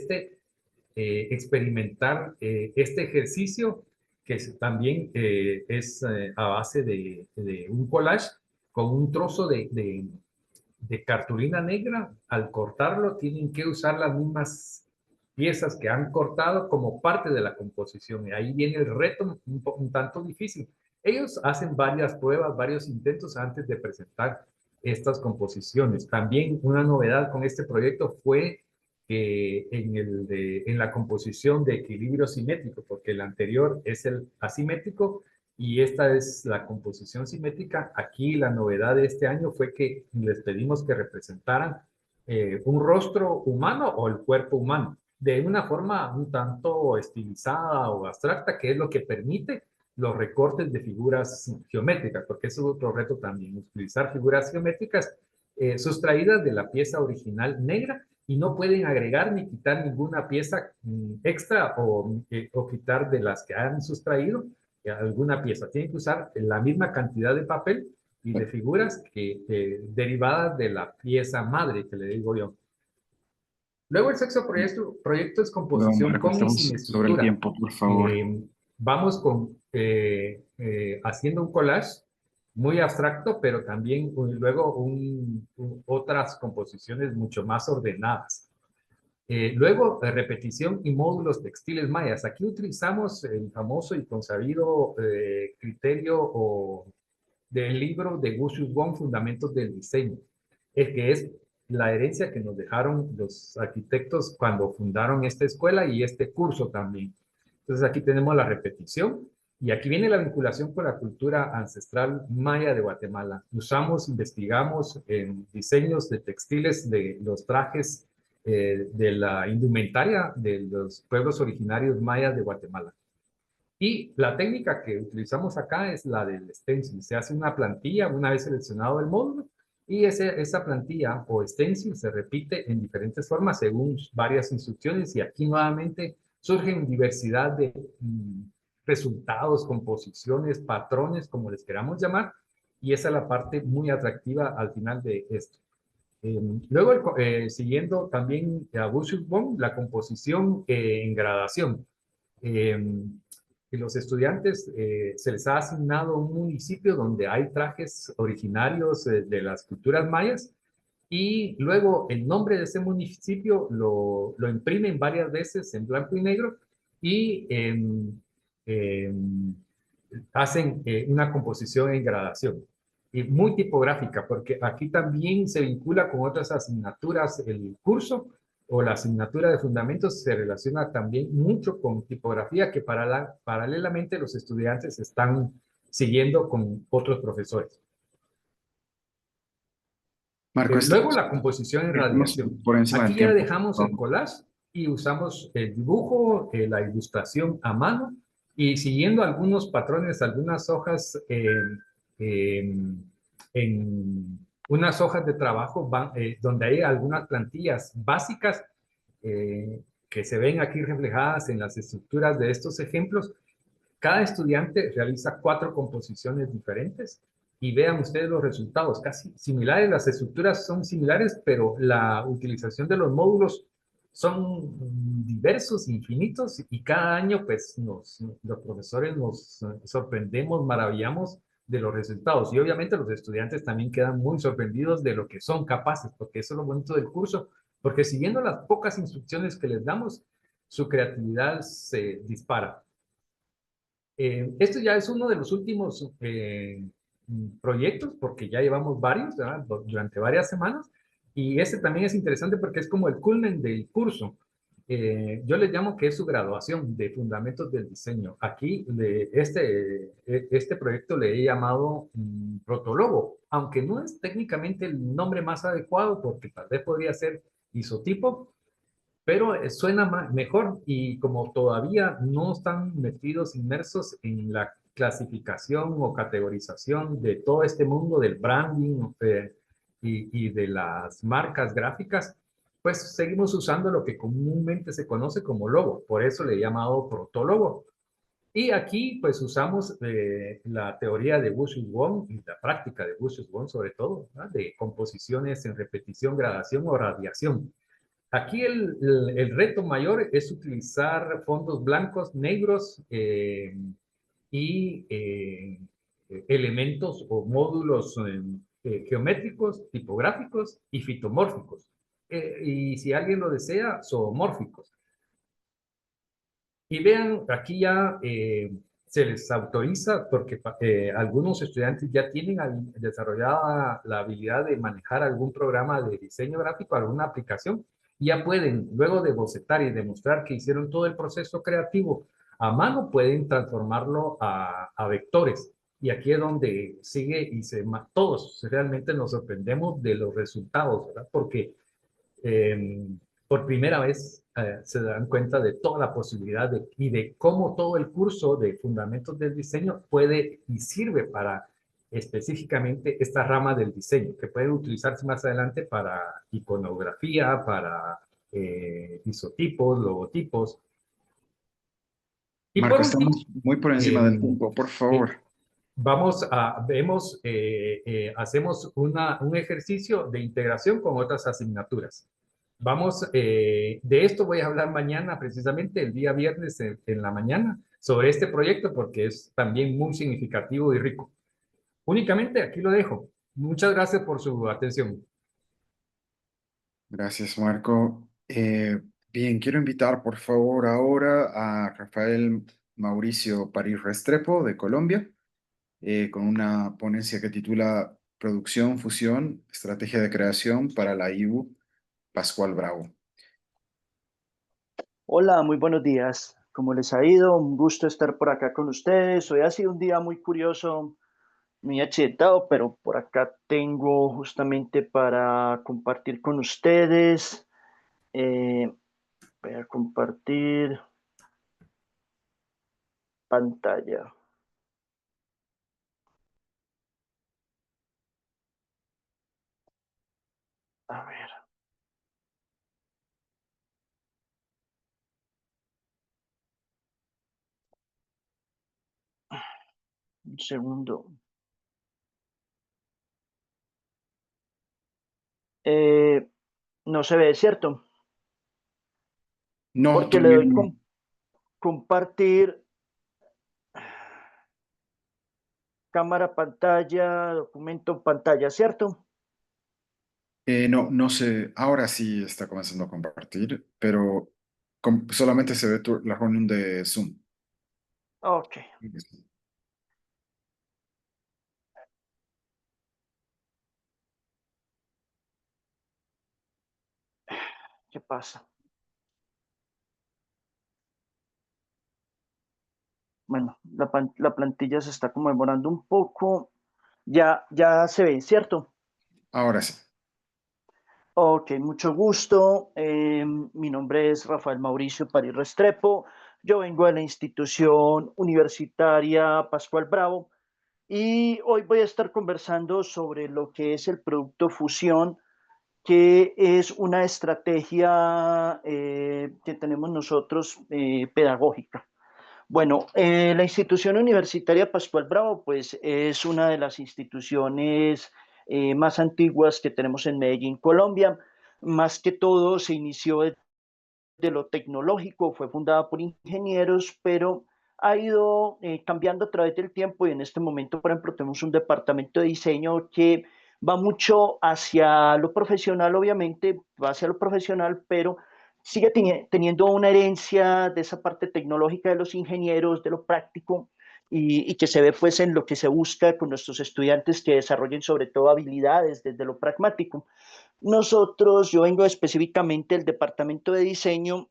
experimentar este ejercicio que también es a base de un collage con un trozo de cartulina negra. Al cortarlo tienen que usar las mismas piezas que han cortado como parte de la composición y ahí viene el reto un tanto difícil. Ellos hacen varias pruebas, varios intentos antes de presentar estas composiciones. También una novedad con este proyecto fue en la composición de equilibrio simétrico, porque el anterior es el asimétrico y esta es la composición simétrica. Aquí la novedad de este año fue que les pedimos que representaran un rostro humano o el cuerpo humano de una forma un tanto estilizada o abstracta, que es lo que permite los recortes de figuras geométricas, porque eso es otro reto también, utilizar figuras geométricas sustraídas de la pieza original negra y no pueden agregar ni quitar ninguna pieza extra o quitar de las que han sustraído alguna pieza. Tienen que usar la misma cantidad de papel y de figuras derivadas de la pieza madre, que le digo yo. Luego el sexto proyecto es composición Marco, con y sin estamos sobre el estructura. tiempo, por favor. Vamos haciendo un collage muy abstracto, pero también luego otras composiciones mucho más ordenadas. Luego, repetición y módulos textiles mayas. Aquí utilizamos el famoso y consabido criterio del libro de Gusius Wong, Fundamentos del Diseño, que es la herencia que nos dejaron los arquitectos cuando fundaron esta escuela y este curso también. Entonces aquí tenemos la repetición y aquí viene la vinculación con la cultura ancestral maya de Guatemala. Investigamos en diseños de textiles de los trajes de la indumentaria de los pueblos originarios mayas de Guatemala. Y la técnica que utilizamos acá es la del stencil. Se hace una plantilla una vez seleccionado el módulo y esa plantilla o stencil se repite en diferentes formas según varias instrucciones y aquí nuevamente surgen diversidad de resultados, composiciones, patrones, como les queramos llamar, y esa es la parte muy atractiva al final de esto. Luego, siguiendo también a Bushel-Bond, la composición en gradación. Y los estudiantes se les ha asignado un municipio donde hay trajes originarios de las culturas mayas y luego el nombre de ese municipio lo imprimen varias veces en blanco y negro y hacen una composición en gradación y muy tipográfica, porque aquí también se vincula con otras asignaturas el curso o la asignatura de fundamentos se relaciona también mucho con tipografía que paralelamente los estudiantes están siguiendo con otros profesores. Marco, Luego la composición en estamos radiación. por encima del Aquí ya tiempo. dejamos el collage y usamos el dibujo, la ilustración a mano y siguiendo algunos patrones, algunas hojas en unas hojas de trabajo donde hay algunas plantillas básicas que se ven aquí reflejadas en las estructuras de estos ejemplos. Cada estudiante realiza 4 composiciones diferentes y vean ustedes los resultados, casi similares, las estructuras son similares, pero la utilización de los módulos son diversos, infinitos, y cada año pues los profesores nos sorprendemos, maravillamos de los resultados. Y obviamente los estudiantes también quedan muy sorprendidos de lo que son capaces, porque eso es lo bonito del curso, porque siguiendo las pocas instrucciones que les damos, su creatividad se dispara. Esto ya es uno de los últimos proyectos, porque ya llevamos varios, ¿verdad? Durante varias semanas, y este también es interesante porque es como el culmen del curso. Yo le llamo que es su graduación de Fundamentos del Diseño. Aquí este proyecto le he llamado Protologo, aunque no es técnicamente el nombre más adecuado porque tal vez podría ser isotipo, pero suena mejor y como todavía no están metidos, inmersos en la clasificación o categorización de todo este mundo del branding y de las marcas gráficas, pues seguimos usando lo que comúnmente se conoce como logo, por eso le he llamado protologo. Y aquí pues usamos la teoría de Bushel-Wong y la práctica de Bushel-Wong sobre todo, ¿verdad? De composiciones en repetición, gradación o radiación. Aquí el reto mayor es utilizar fondos blancos, negros y elementos o módulos geométricos, tipográficos y fitomórficos. Y si alguien lo desea, zoomórficos. Y vean, aquí ya se les autoriza porque algunos estudiantes ya tienen desarrollada la habilidad de manejar algún programa de diseño gráfico, alguna aplicación, y ya pueden, luego de bocetar y demostrar que hicieron todo el proceso creativo a mano, pueden transformarlo a vectores. Y aquí es donde sigue y todos realmente nos sorprendemos de los resultados, ¿verdad? Porque por primera vez se dan cuenta de toda la posibilidad y de cómo todo el curso de Fundamentos del Diseño puede y sirve para específicamente esta rama del diseño, que puede utilizarse más adelante para iconografía, para isotipos, logotipos. Y por Marco, último, estamos muy por encima del tiempo, por favor. hacemos un ejercicio de integración con otras asignaturas. De esto voy a hablar mañana, precisamente el día viernes en la mañana, sobre este proyecto porque es también muy significativo y rico. Únicamente aquí lo dejo. Muchas gracias por su atención. Gracias, Marco. Bien, quiero invitar por favor ahora a Rafael Mauricio París Restrepo de Colombia, con una ponencia que titula Producción, Fusión, Estrategia de Creación para la IU Pascual Bravo. Hola, muy buenos días. ¿Cómo les ha ido? Un gusto estar por acá con ustedes. Hoy ha sido un día muy curioso, muy accidentado, pero por acá tengo justamente para compartir con ustedes. Voy a compartir. pantalla. A ver. Un segundo. No se ve, ¿cierto? No, Porque le doy todavía no. compartir cámara, pantalla, documento, pantalla, ¿cierto? No, no sé, ahora sí está comenzando a compartir, pero solamente se ve la reunión de Zoom. Ok, ¿qué pasa? Bueno, la plantilla se está como demorando un poco. Ya se ve, ¿cierto? Ahora sí. Ok, mucho gusto. Mi nombre es Rafael Mauricio París Restrepo. Yo vengo de la institución universitaria Pascual Bravo y hoy voy a estar conversando sobre lo que es el producto Fusión, que es una estrategia que tenemos nosotros pedagógica. Bueno, la institución universitaria Pascual Bravo, pues es una de las instituciones más antiguas que tenemos en Medellín, Colombia. Más que todo se inició de lo tecnológico, fue fundada por ingenieros, pero ha ido cambiando a través del tiempo y en este momento, por ejemplo, tenemos un departamento de diseño que va mucho hacia lo profesional, obviamente, va hacia lo profesional, pero sigue teniendo una herencia de esa parte tecnológica de los ingenieros, de lo práctico, y que se ve pues en lo que se busca con nuestros estudiantes que desarrollen sobre todo habilidades desde lo pragmático. Yo vengo específicamente del departamento de diseño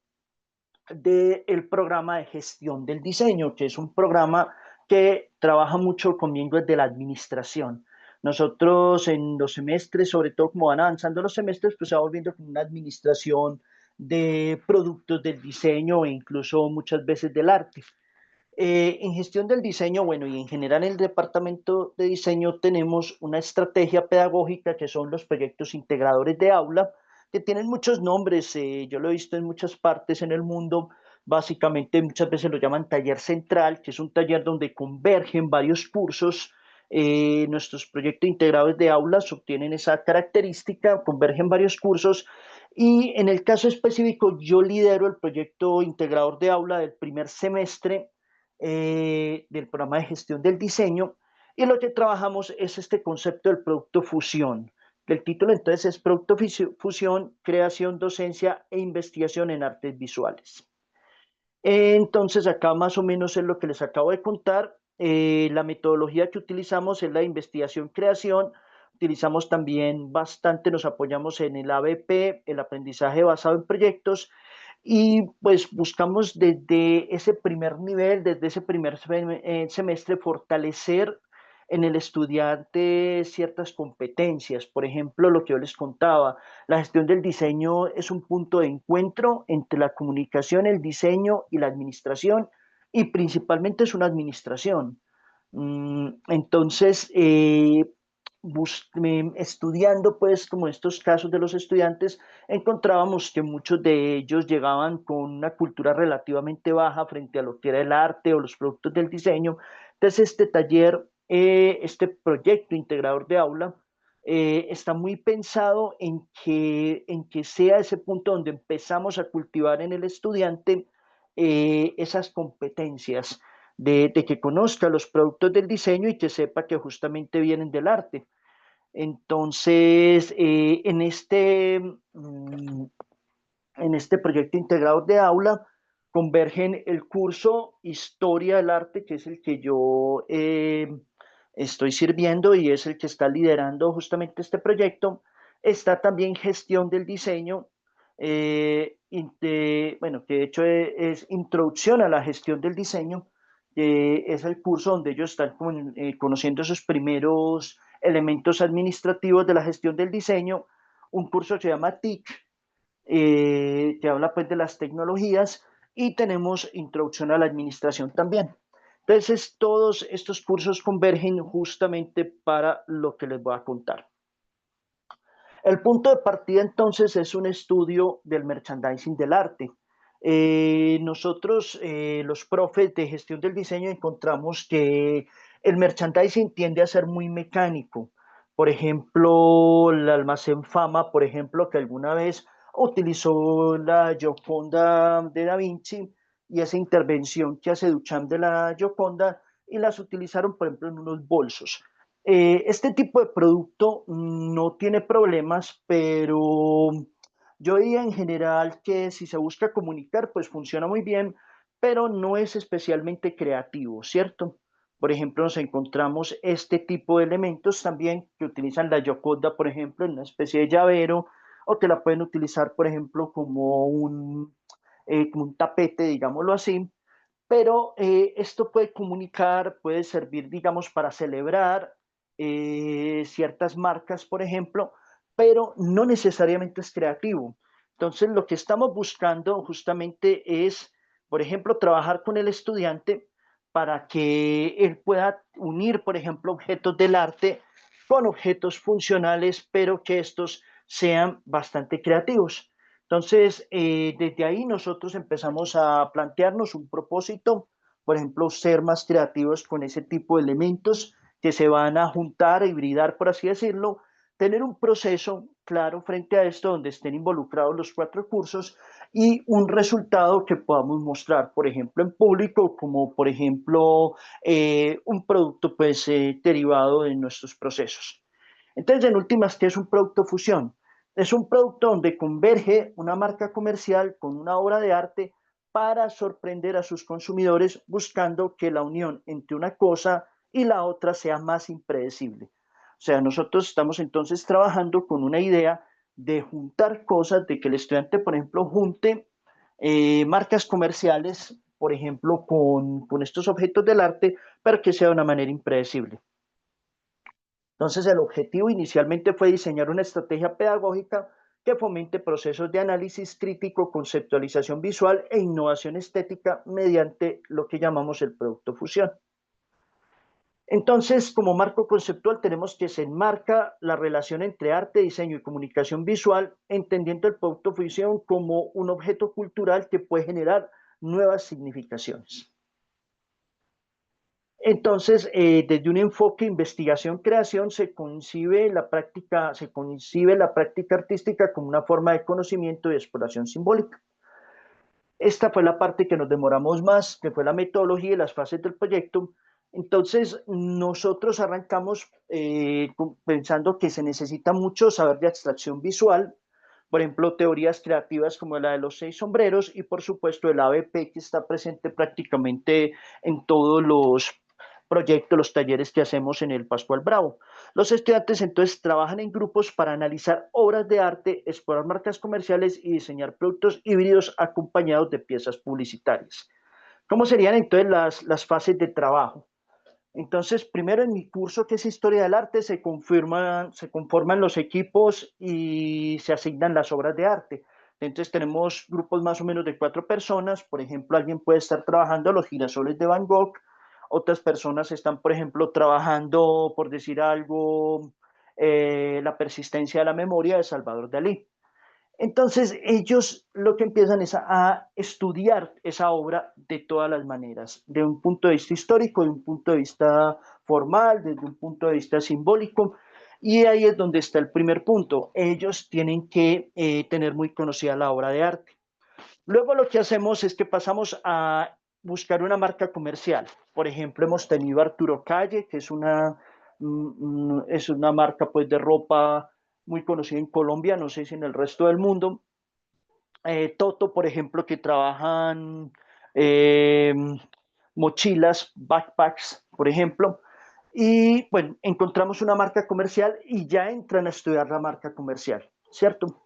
del programa de gestión del diseño, que es un programa que trabaja mucho con miembros de la administración. Nosotros en los semestres, sobre todo como van avanzando los semestres, pues se va volviendo como una administración de productos del diseño e incluso muchas veces del arte. En gestión del diseño, bueno, y en general en el departamento de diseño tenemos una estrategia pedagógica que son los proyectos integradores de aula, que tienen muchos nombres, yo lo he visto en muchas partes en el mundo, básicamente muchas veces lo llaman taller central, que es un taller donde convergen varios cursos, nuestros proyectos integrados de aulas obtienen esa característica, convergen varios cursos, y en el caso específico yo lidero el proyecto integrador de aula del primer semestre del programa de gestión del diseño y lo que trabajamos es este concepto del producto fusión. El título entonces es Producto Fusión, Creación, Docencia e Investigación en Artes Visuales. Entonces acá más o menos es lo que les acabo de contar. La metodología que utilizamos es la investigación-creación. Utilizamos también bastante, nos apoyamos en el ABP, el aprendizaje basado en proyectos, y pues buscamos desde ese primer nivel, desde ese primer semestre, fortalecer en el estudiante ciertas competencias. Por ejemplo, lo que yo les contaba, la gestión del diseño es un punto de encuentro entre la comunicación, el diseño y la administración, y principalmente es una administración. Entonces, estudiando pues como estos casos de los estudiantes, encontrábamos que muchos de ellos llegaban con una cultura relativamente baja frente a lo que era el arte o los productos del diseño. Entonces, este taller, este proyecto integrador de aula, está muy pensado en que sea ese punto donde empezamos a cultivar en el estudiante esas competencias de que conozca los productos del diseño y que sepa que justamente vienen del arte. Entonces, en este proyecto integrador de aula convergen el curso Historia del Arte, que es el que yo estoy sirviendo y es el que está liderando justamente este proyecto. Está también Gestión del Diseño, bueno, que de hecho es Introducción a la Gestión del Diseño, es el curso donde ellos están conociendo esos primeros elementos administrativos de la gestión del diseño. Un curso que se llama TIC, que habla pues de las tecnologías, y tenemos introducción a la administración también. Entonces, todos estos cursos convergen justamente para lo que les voy a contar. El punto de partida entonces es un estudio del merchandising del arte. Nosotros, los profes de gestión del diseño, encontramos que el merchandising tiende a ser muy mecánico. Por ejemplo, el Almacén Fama, por ejemplo, que alguna vez utilizó la Gioconda de Da Vinci y esa intervención que hace Duchamp de la Gioconda y las utilizaron, por ejemplo, en unos bolsos. Este tipo de producto no tiene problemas, pero yo diría en general que si se busca comunicar, pues funciona muy bien, pero no es especialmente creativo, ¿cierto? Por ejemplo, nos encontramos este tipo de elementos también que utilizan la Gioconda, por ejemplo, en una especie de llavero, o que la pueden utilizar, por ejemplo, como un tapete, digámoslo así, pero esto puede comunicar, puede servir, digamos, para celebrar ciertas marcas, por ejemplo, pero no necesariamente es creativo. Entonces, lo que estamos buscando justamente es, por ejemplo, trabajar con el estudiante para que él pueda unir, por ejemplo, objetos del arte con objetos funcionales, pero que estos sean bastante creativos. Entonces, desde ahí nosotros empezamos a plantearnos un propósito, por ejemplo, ser más creativos con ese tipo de elementos que se van a juntar, a hibridar, por así decirlo, tener un proceso claro frente a esto donde estén involucrados los 4 cursos y un resultado que podamos mostrar, por ejemplo, en público, como por ejemplo un producto pues derivado de nuestros procesos. Entonces, en últimas, ¿qué es un producto fusión? Es un producto donde converge una marca comercial con una obra de arte para sorprender a sus consumidores buscando que la unión entre una cosa y la otra sea más impredecible. O sea, nosotros estamos entonces trabajando con una idea de juntar cosas, de que el estudiante, por ejemplo, junte marcas comerciales, por ejemplo, con estos objetos del arte, pero que sea de una manera impredecible. Entonces, el objetivo inicialmente fue diseñar una estrategia pedagógica que fomente procesos de análisis crítico, conceptualización visual e innovación estética mediante lo que llamamos el producto fusión. Entonces, como marco conceptual, tenemos que se enmarca la relación entre arte, diseño y comunicación visual, entendiendo el producto fusión como un objeto cultural que puede generar nuevas significaciones. Entonces, desde un enfoque investigación-creación se concibe la práctica artística como una forma de conocimiento y exploración simbólica. Esta fue la parte que nos demoramos más, que fue la metodología y las fases del proyecto. Entonces, nosotros arrancamos pensando que se necesita mucho saber de abstracción visual, por ejemplo, teorías creativas como la de los 6 sombreros y, por supuesto, el ABP que está presente prácticamente en todos los proyectos, los talleres que hacemos en el Pascual Bravo. Los estudiantes entonces trabajan en grupos para analizar obras de arte, explorar marcas comerciales y diseñar productos híbridos acompañados de piezas publicitarias. ¿Cómo serían entonces las fases de trabajo? Entonces, primero en mi curso, que es Historia del Arte, se conforman los equipos y se asignan las obras de arte. Entonces, tenemos grupos más o menos de 4 personas. Por ejemplo, alguien puede estar trabajando los girasoles de Van Gogh. Otras personas están, por ejemplo, trabajando, por decir algo, la persistencia de la memoria de Salvador Dalí. Entonces, ellos lo que empiezan es a estudiar esa obra de todas las maneras, de un punto de vista histórico, de un punto de vista formal, desde un punto de vista simbólico, y ahí es donde está el primer punto. Ellos tienen que tener muy conocida la obra de arte. Luego lo que hacemos es que pasamos a buscar una marca comercial. Por ejemplo, hemos tenido Arturo Calle, que es una marca pues, de ropa muy conocida en Colombia, no sé si en el resto del mundo. Toto, por ejemplo, que trabajan eh, mochilas, backpacks, por ejemplo. Y bueno, encontramos una marca comercial y ya entran a estudiar la marca comercial, ¿cierto?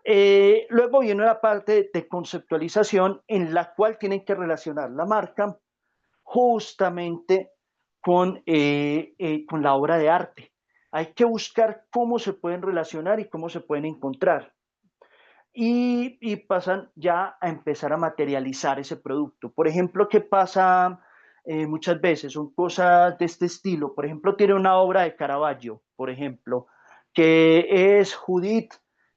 Luego viene una parte de conceptualización en la cual tienen que relacionar la marca justamente con la obra de arte. Hay que buscar cómo se pueden relacionar y cómo se pueden encontrar. Y pasan ya a empezar a materializar ese producto. Por ejemplo, ¿qué pasa muchas veces son cosas de este estilo. Por ejemplo, tiene una obra de Caravaggio, por ejemplo, que es Judith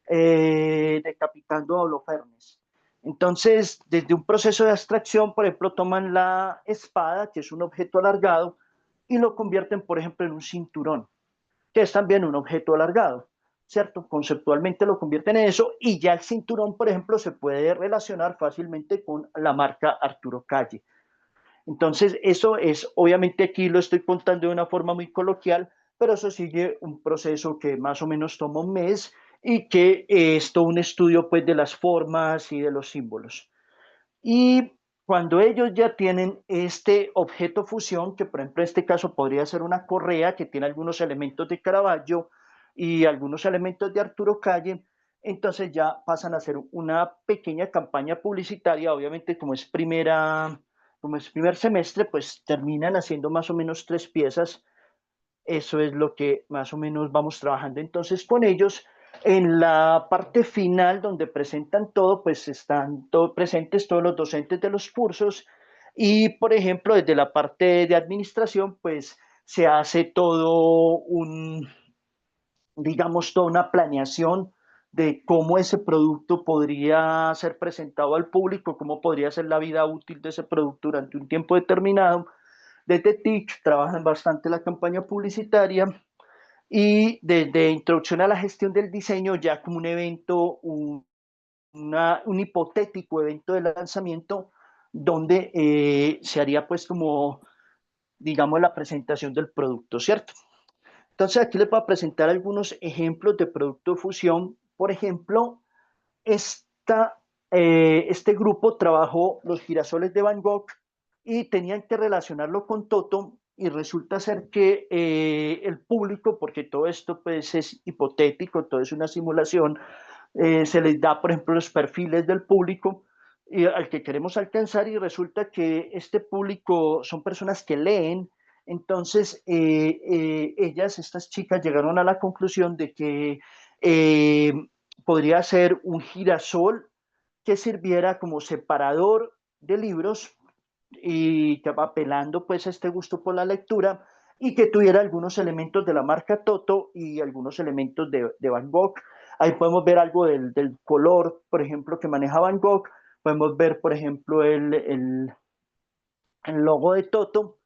decapitando a Holofernes. Entonces, desde un proceso de abstracción, por ejemplo, toman la espada, que es un objeto alargado, y lo convierten, por ejemplo, en un cinturón, que es también un objeto alargado, ¿cierto? Conceptualmente lo convierten en eso y ya el cinturón, por ejemplo, se puede relacionar fácilmente con la marca Arturo Calle. Entonces, eso es, obviamente aquí lo estoy contando de una forma muy coloquial, pero eso sigue un proceso que más o menos toma un mes y que es todo un estudio pues de las formas y de los símbolos. Y cuando ellos ya tienen este objeto fusión, que por ejemplo en este caso podría ser una correa que tiene algunos elementos de Caravaggio y algunos elementos de Arturo Calle, entonces ya pasan a hacer una pequeña campaña publicitaria, obviamente como es primer semestre, pues terminan haciendo más o menos 3 piezas. Eso es lo que más o menos vamos trabajando entonces con ellos. En la parte final, donde presentan todo, pues están presentes todos los docentes de los cursos y, por ejemplo, desde la parte de administración, pues se hace todo digamos, toda una planeación de cómo ese producto podría ser presentado al público, cómo podría ser la vida útil de ese producto durante un tiempo determinado. Desde TIC trabajan bastante la campaña publicitaria y desde introducción a la gestión del diseño ya como un evento, un hipotético evento de lanzamiento donde se haría pues como, digamos, la presentación del producto, ¿cierto? Entonces aquí les voy a presentar algunos ejemplos de producto de fusión. Por ejemplo, este grupo trabajó los girasoles de Van Gogh y tenían que relacionarlo con Toto y resulta ser que el público, porque todo esto pues es hipotético, todo es una simulación, se les da por ejemplo los perfiles del público al que queremos alcanzar y resulta que este público son personas que leen, entonces estas chicas llegaron a la conclusión de que eh, podría ser un girasol que sirviera como separador de libros y que va apelando pues a este gusto por la lectura y que tuviera algunos elementos de la marca Toto y algunos elementos de Van Gogh. Ahí podemos ver algo del color, por ejemplo, que maneja Van Gogh. Podemos ver, por ejemplo, el logo de Toto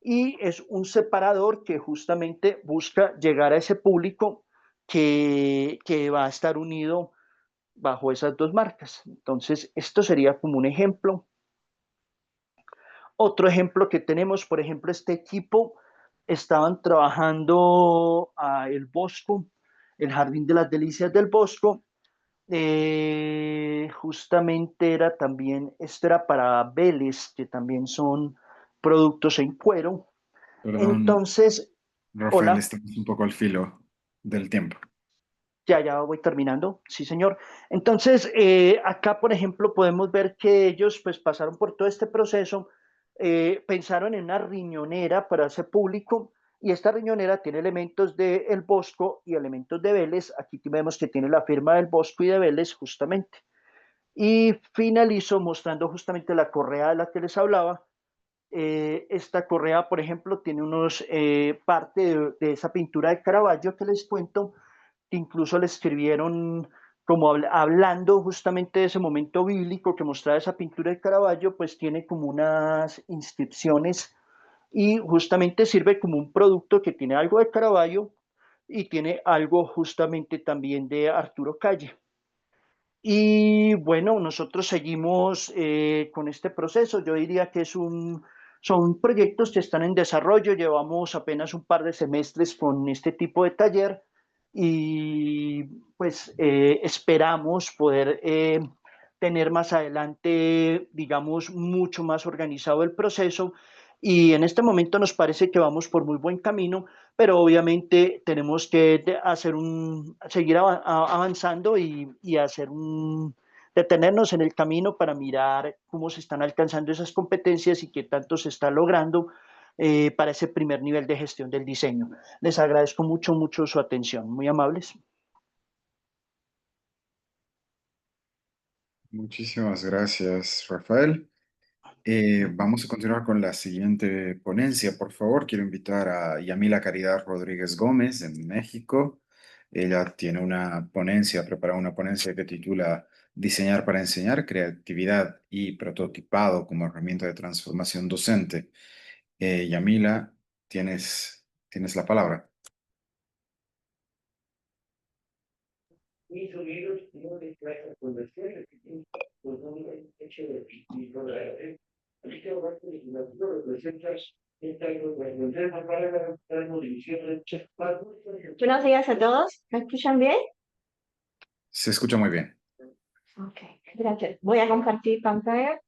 y es un separador que justamente busca llegar a ese público que va a estar unido bajo esas dos marcas. Entonces, esto sería como un ejemplo. Otro ejemplo que tenemos, por ejemplo, este equipo estaban trabajando el Bosco, el Jardín de las Delicias del Bosco. Justamente era también, esto era para Vélez, que también son productos en cuero. Perdón, Entonces, Rafael, hola. estamos un poco al filo del tiempo. Ya voy terminando, sí señor. Entonces, acá, por ejemplo, podemos ver que ellos pues pasaron por todo este proceso, pensaron en una riñonera para ese público y esta riñonera tiene elementos de El Bosco y elementos de Vélez. Aquí vemos que tiene la firma del Bosco y de Vélez justamente. Y finalizo mostrando justamente la correa de la que les hablaba. Esta correa, por ejemplo, tiene parte de esa pintura de Caravaggio que les cuento, que incluso le escribieron como hablando justamente de ese momento bíblico que mostraba esa pintura de Caravaggio, pues tiene como unas inscripciones y justamente sirve como un producto que tiene algo de Caravaggio y tiene algo justamente también de Arturo Calle. Y bueno, nosotros seguimos con este proceso. Yo diría que son proyectos que están en desarrollo. Llevamos apenas un par de semestres con este tipo de taller y pues esperamos poder tener más adelante, digamos, mucho más organizado el proceso. Y en este momento nos parece que vamos por muy buen camino, pero obviamente tenemos que seguir avanzando y detenernos en el camino para mirar cómo se están alcanzando esas competencias y qué tanto se está logrando para ese primer nivel de gestión del diseño. Les agradezco mucho su atención. Muy amables. Muchísimas gracias, Rafael. Vamos a continuar con la siguiente ponencia, por favor. Quiero invitar a Yamila Caridad Rodríguez Gómez de México. Ella tiene una ponencia, preparado una ponencia que titula Diseñar para enseñar, creatividad y prototipado como herramienta de transformación docente. Yamila, tienes la palabra. Buenos días a todos. ¿Me escuchan bien? Se escucha muy bien. Ok, gracias. Voy a compartir pantalla.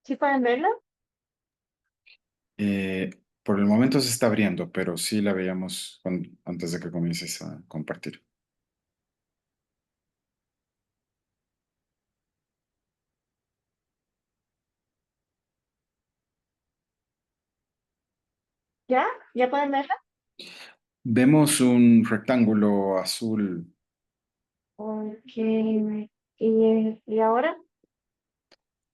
¿Sí pueden verlo? Por el momento se está abriendo, pero sí la veíamos antes de que comiences a compartir. ¿Ya? ¿Ya pueden verlo? Vemos un rectángulo azul. Ok. ¿Y ahora?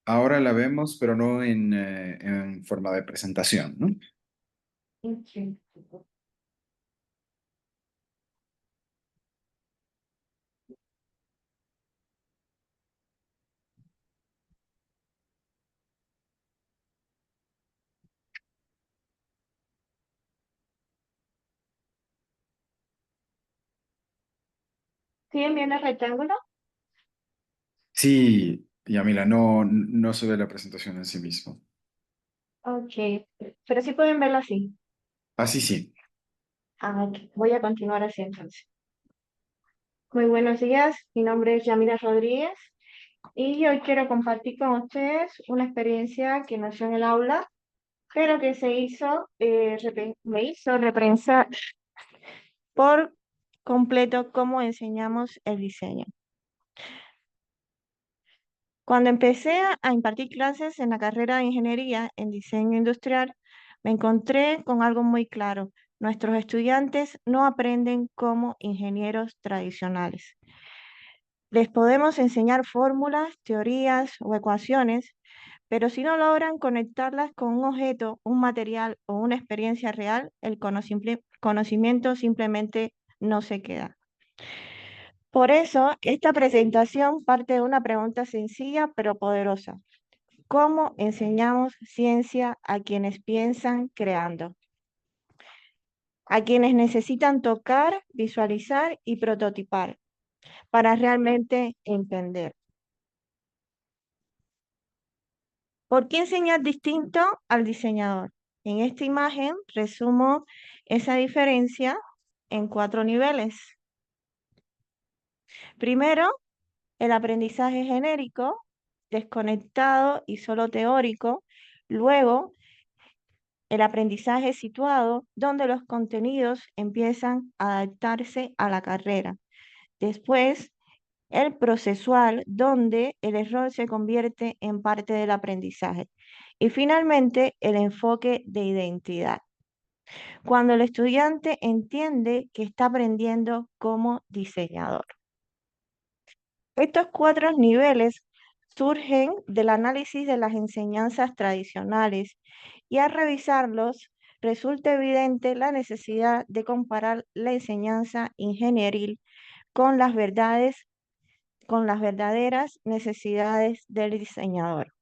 Ahora la vemos, pero no en forma de presentación, ¿no? Ok. ¿Siguen viendo el rectángulo? Sí, Yamila, no se ve la presentación en sí mismo. Ok. Pero sí pueden verlo así. Así sí. Ah, ok. Voy a continuar así entonces. Muy buenos días. Mi nombre es Yamila Rodríguez y hoy quiero compartir con ustedes una experiencia que nació en el aula, pero que me hizo repensar por completo cómo enseñamos el diseño. Cuando empecé a impartir clases en la carrera de ingeniería en diseño industrial, me encontré con algo muy claro. Nuestros estudiantes no aprenden como ingenieros tradicionales. Les podemos enseñar fórmulas, teorías o ecuaciones, pero si no logran conectarlas con un objeto, un material o una experiencia real, el conocimiento simplemente no se queda. Por eso, esta presentación parte de una pregunta sencilla pero poderosa. ¿Cómo enseñamos ciencia a quienes piensan creando? A quienes necesitan tocar, visualizar y prototipar para realmente entender. ¿Por qué enseñar distinto al diseñador? En esta imagen resumo esa diferencia en 4 niveles. Primero, el aprendizaje genérico, desconectado y solo teórico. Luego, el aprendizaje situado, donde los contenidos empiezan a adaptarse a la carrera. Después, el procesual, donde el error se convierte en parte del aprendizaje. Y finalmente, el enfoque de identidad. Cuando el estudiante entiende que está aprendiendo como diseñador. Estos 4 niveles surgen del análisis de las enseñanzas tradicionales y al revisarlos resulta evidente la necesidad de comparar la enseñanza ingenieril con las verdaderas necesidades del diseñador.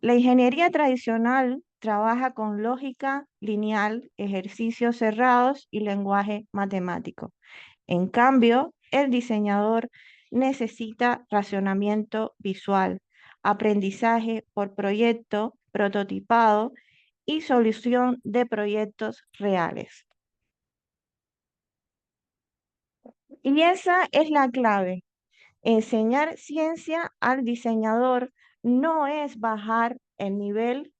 La ingeniería tradicional trabaja con lógica lineal, ejercicios cerrados y lenguaje matemático. En cambio, el diseñador necesita racionamiento visual, aprendizaje por proyecto, prototipado y solución de proyectos reales. Y esa es la clave. Enseñar ciencia al diseñador no es bajar el nivel,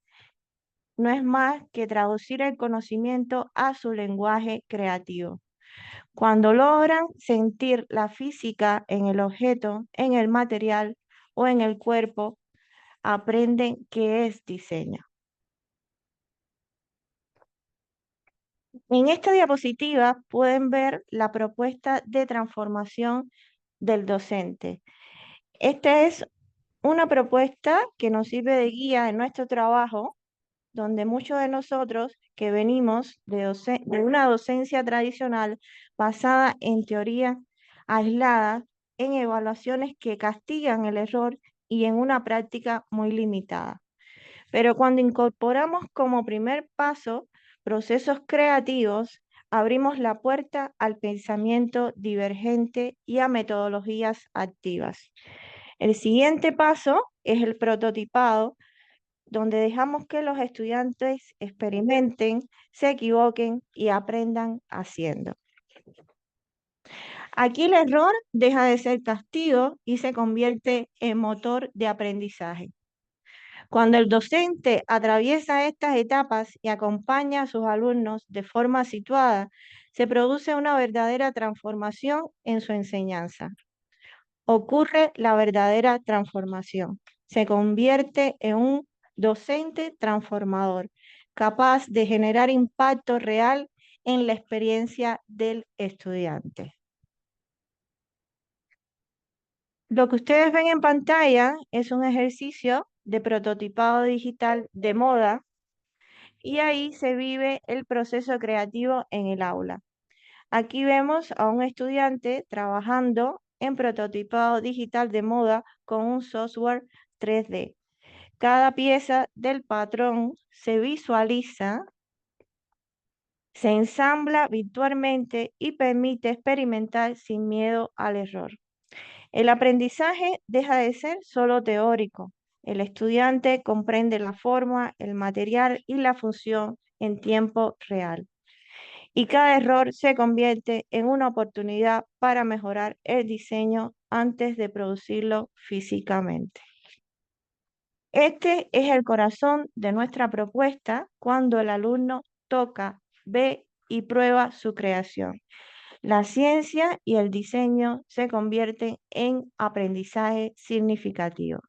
no es más que traducir el conocimiento a su lenguaje creativo. Cuando logran sentir la física en el objeto, en el material o en el cuerpo, aprenden qué es diseño. En esta diapositiva pueden ver la propuesta de transformación del docente. Esta es una propuesta que nos sirve de guía en nuestro trabajo, donde muchos de nosotros que venimos de una docencia tradicional basada en teoría aislada, en evaluaciones que castigan el error y en una práctica muy limitada. Pero cuando incorporamos como primer paso procesos creativos, abrimos la puerta al pensamiento divergente y a metodologías activas. El siguiente paso es el prototipado, donde dejamos que los estudiantes experimenten, se equivoquen y aprendan haciendo. Aquí el error deja de ser castigo y se convierte en motor de aprendizaje. Cuando el docente atraviesa estas etapas y acompaña a sus alumnos de forma situada, se produce una verdadera transformación en su enseñanza. Ocurre la verdadera transformación. Se convierte en un docente transformador, capaz de generar impacto real en la experiencia del estudiante. Lo que ustedes ven en pantalla es un ejercicio de prototipado digital de moda y ahí se vive el proceso creativo en el aula. Aquí vemos a un estudiante trabajando en prototipado digital de moda con un software 3D. Cada pieza del patrón se visualiza, se ensambla virtualmente y permite experimentar sin miedo al error. El aprendizaje deja de ser solo teórico. El estudiante comprende la forma, el material y la función en tiempo real. Y cada error se convierte en una oportunidad para mejorar el diseño antes de producirlo físicamente. Este es el corazón de nuestra propuesta cuando el alumno toca, ve y prueba su creación. La ciencia y el diseño se convierten en aprendizaje significativo.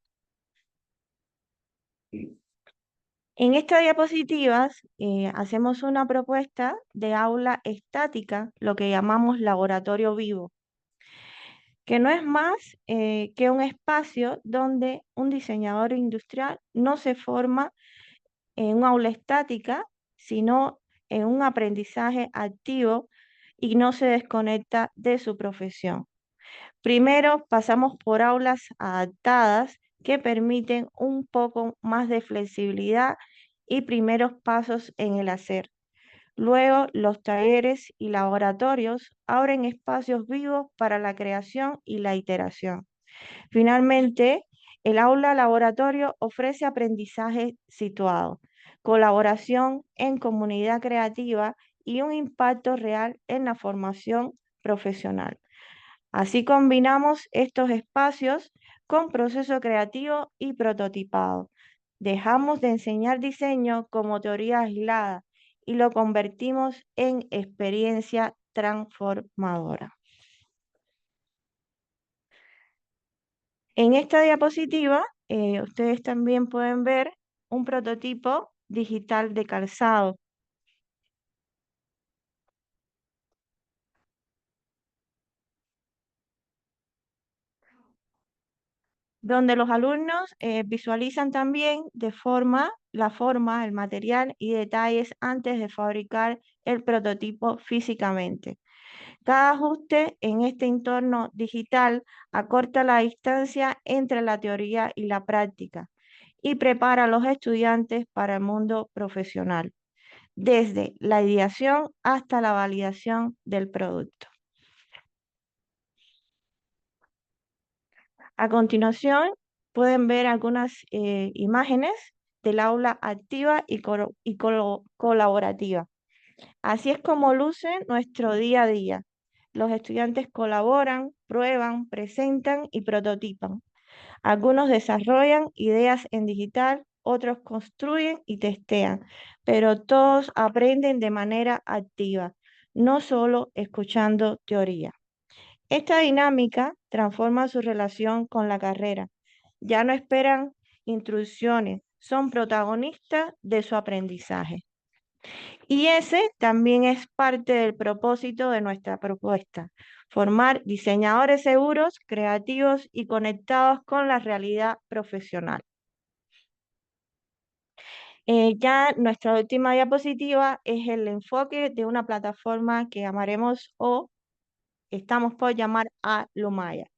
En esta diapositiva hacemos una propuesta de aula estática, lo que llamamos laboratorio vivo, que no es más que un espacio donde un diseñador industrial no se forma en un aula estática, sino en un aprendizaje activo y no se desconecta de su profesión. Primero pasamos por aulas adaptadas que permiten un poco más de flexibilidad y primeros pasos en el hacer. Luego, los talleres y laboratorios abren espacios vivos para la creación y la iteración. Finalmente, el aula laboratorio ofrece aprendizaje situado, colaboración en comunidad creativa y un impacto real en la formación profesional. Así combinamos estos espacios con proceso creativo y prototipado. Dejamos de enseñar diseño como teoría aislada y lo convertimos en experiencia transformadora. En esta diapositiva, ustedes también pueden ver un prototipo digital de calzado. Donde los alumnos visualizan también la forma, el material y detalles antes de fabricar el prototipo físicamente. Cada ajuste en este entorno digital acorta la distancia entre la teoría y la práctica y prepara a los estudiantes para el mundo profesional, desde la ideación hasta la validación del producto. A continuación, pueden ver algunas imágenes del aula activa y colaborativa. Así es como luce nuestro día a día. Los estudiantes colaboran, prueban, presentan y prototipan. Algunos desarrollan ideas en digital, otros construyen y testean, pero todos aprenden de manera activa. no solo escuchando teoría. Esta dinámica transforma su relación con la carrera. Ya no esperan instrucciones, son protagonistas de su aprendizaje. Y ese también es parte del propósito de nuestra propuesta, formar diseñadores seguros, creativos y conectados con la realidad profesional. Ya nuestra última diapositiva es el enfoque de una plataforma que llamaremos o estamos por llamar Alumaya.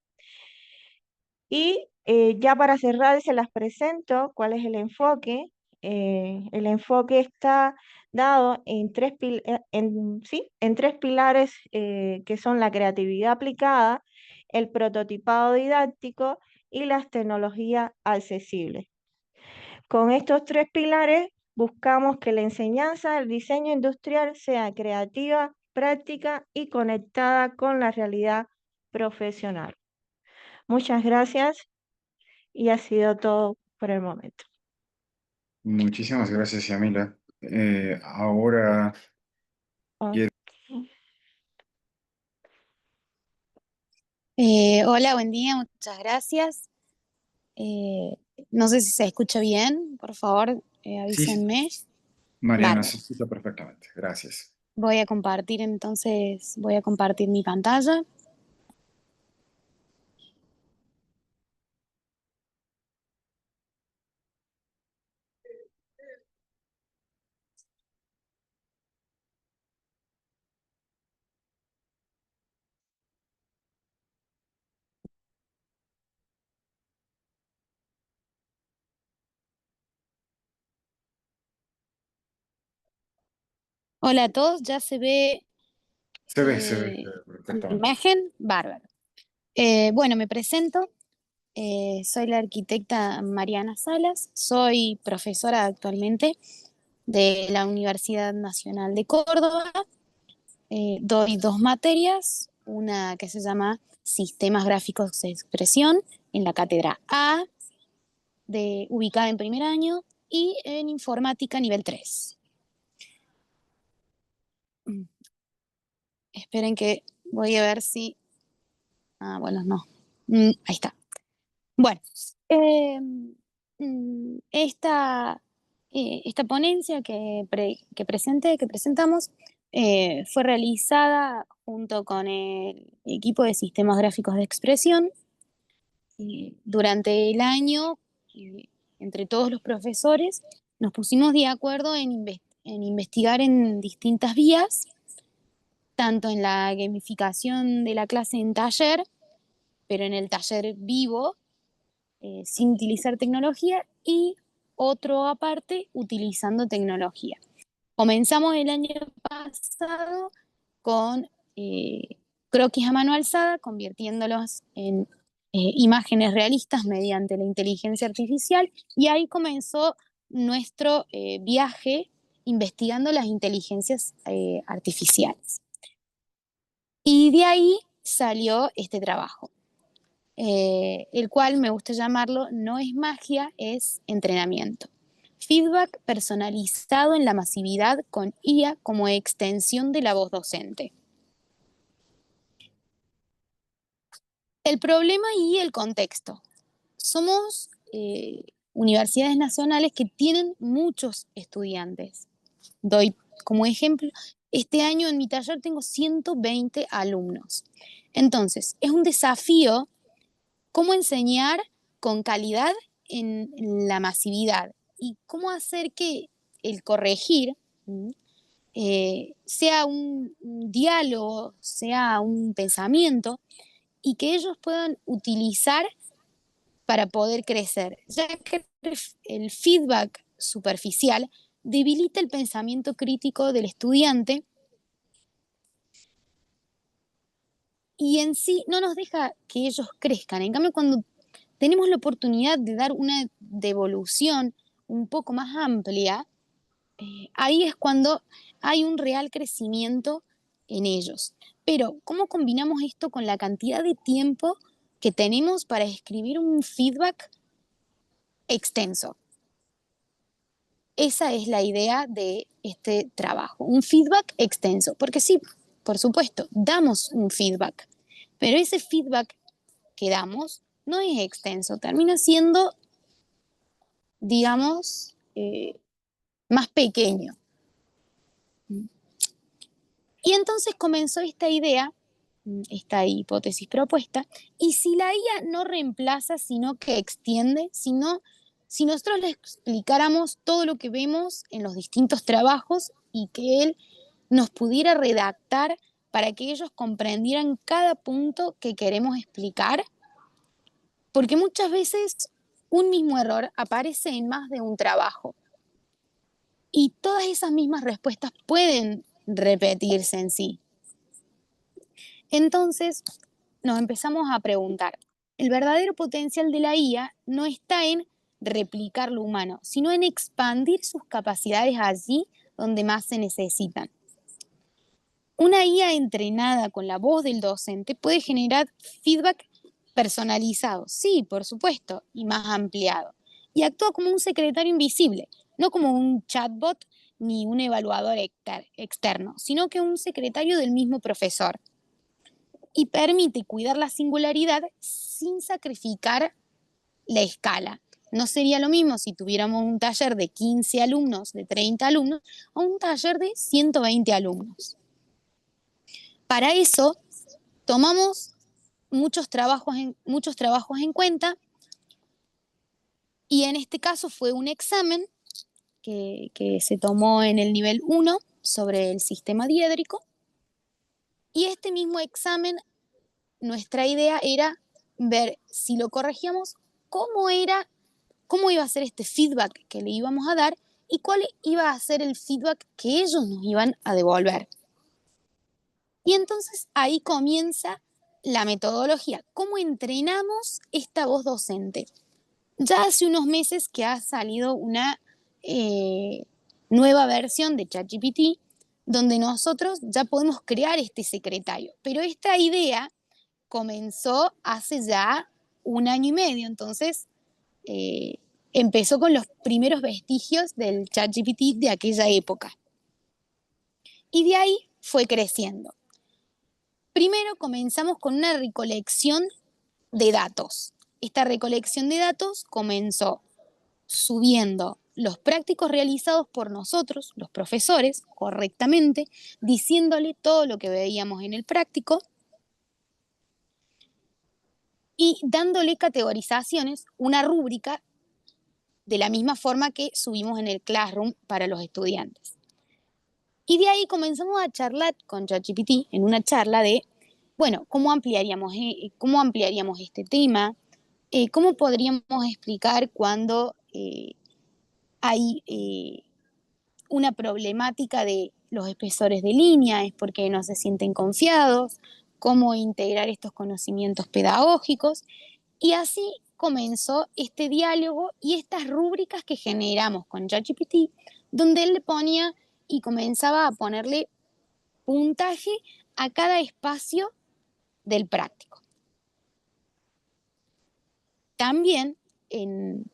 Y ya para cerrar se las presento cuál es el enfoque. El enfoque está dado en tres pilares que son la creatividad aplicada, el prototipado didáctico y las tecnologías accesibles. Con estos tres pilares buscamos que la enseñanza del diseño industrial sea creativa, práctica y conectada con la realidad profesional. Muchas gracias y ha sido todo por el momento. Muchísimas gracias, Yamila. Ahora quiero... Hola, buen día, muchas gracias. No sé si se escucha bien, por favor, Sí, avísenme. Mariana, Bárbaro. se escucha perfectamente. Gracias. Voy a compartir entonces, voy a compartir mi pantalla. Hola a todos, ya se ve Se ve la perfectamente. imagen, bárbaro. Bueno, me presento. Soy la arquitecta Mariana Salas, soy profesora actualmente de la Universidad Nacional de Córdoba. Doy dos materias, una que se llama Sistemas Gráficos de Expresión en la cátedra A, ubicada en primer año, y en Informática nivel 3. Esperen que voy a ver si... bueno, no. Ahí está. Bueno, esta ponencia que presentamos fue realizada junto con el equipo de sistemas gráficos de expresión. Durante el año, entre todos los profesores, nos pusimos de acuerdo en investigar en distintas vías, tanto en la gamificación de la clase en taller, pero en el taller vivo, sin utilizar tecnología, y otro aparte utilizando tecnología. Comenzamos el año pasado con croquis a mano alzada, convirtiéndolos en imágenes realistas mediante la inteligencia artificial, y ahí comenzó nuestro viaje investigando las inteligencias artificiales. Y de ahí salió este trabajo. El cual me gusta llamarlo no es magia, es entrenamiento. Feedback personalizado en la masividad con IA como extensión de la voz docente. El problema y el contexto. Somos universidades nacionales que tienen muchos estudiantes. Doy como ejemplo, este año en mi taller tengo 120 alumnos. Entonces, es un desafío cómo enseñar con calidad en la masividad y cómo hacer que el corregir sea un diálogo, sea un pensamiento y que ellos puedan utilizar para poder crecer, ya que el feedback superficial debilita el pensamiento crítico del estudiante y en sí no nos deja que ellos crezcan. En cambio, cuando tenemos la oportunidad de dar una devolución un poco más amplia, ahí es cuando hay un real crecimiento en ellos. Pero, ¿cómo combinamos esto con la cantidad de tiempo que tenemos para escribir un feedback extenso? Esa es la idea de este trabajo, un feedback extenso. Porque sí, por supuesto, damos un feedback, pero ese feedback que damos no es extenso, termina siendo, digamos, más pequeño. Y entonces comenzó esta idea, esta hipótesis propuesta, y si la IA no reemplaza, sino que extiende, si nosotros le explicáramos todo lo que vemos en los distintos trabajos y que él nos pudiera redactar para que ellos comprendieran cada punto que queremos explicar, porque muchas veces un mismo error aparece en más de un trabajo y todas esas mismas respuestas pueden repetirse en sí. Entonces nos empezamos a preguntar, el verdadero potencial de la IA no está en replicar lo humano, sino en expandir sus capacidades allí donde más se necesitan. Una IA entrenada con la voz del docente puede generar feedback personalizado, sí, por supuesto, y más ampliado. Y actúa como un secretario invisible, no como un chatbot ni un evaluador externo, sino que un secretario del mismo profesor. Y permite cuidar la singularidad sin sacrificar la escala. No sería lo mismo si tuviéramos un taller de 15 alumnos, de 30 alumnos, o un taller de 120 alumnos. Para eso, tomamos muchos trabajos en cuenta, y en este caso fue un examen que se tomó en el nivel 1 sobre el sistema diédrico, y este mismo examen, nuestra idea era ver si lo corregíamos, cómo iba a ser este feedback que le íbamos a dar y cuál iba a ser el feedback que ellos nos iban a devolver. Y entonces ahí comienza la metodología, cómo entrenamos esta voz docente. Ya hace unos meses que ha salido una nueva versión de ChatGPT, donde nosotros ya podemos crear este secretario, pero esta idea comenzó hace ya 1 año y medio, entonces empezó con los primeros vestigios del ChatGPT de aquella época. Y de ahí fue creciendo. Primero comenzamos con una recolección de datos. Esta recolección de datos comenzó subiendo los prácticos realizados por nosotros, los profesores, correctamente, diciéndole todo lo que veíamos en el práctico y dándole categorizaciones, una rúbrica, de la misma forma que subimos en el Classroom para los estudiantes. Y de ahí comenzamos a charlar con ChatGPT en una charla de, bueno, ¿cómo ampliaríamos este tema? ¿Cómo podríamos explicar cuando hay una problemática de los espesores de línea? ¿Es porque no se sienten confiados? ¿Cómo integrar estos conocimientos pedagógicos? Y así comenzó este diálogo y estas rúbricas que generamos con ChatGPT, donde él le ponía y comenzaba a ponerle puntaje a cada espacio del práctico. También en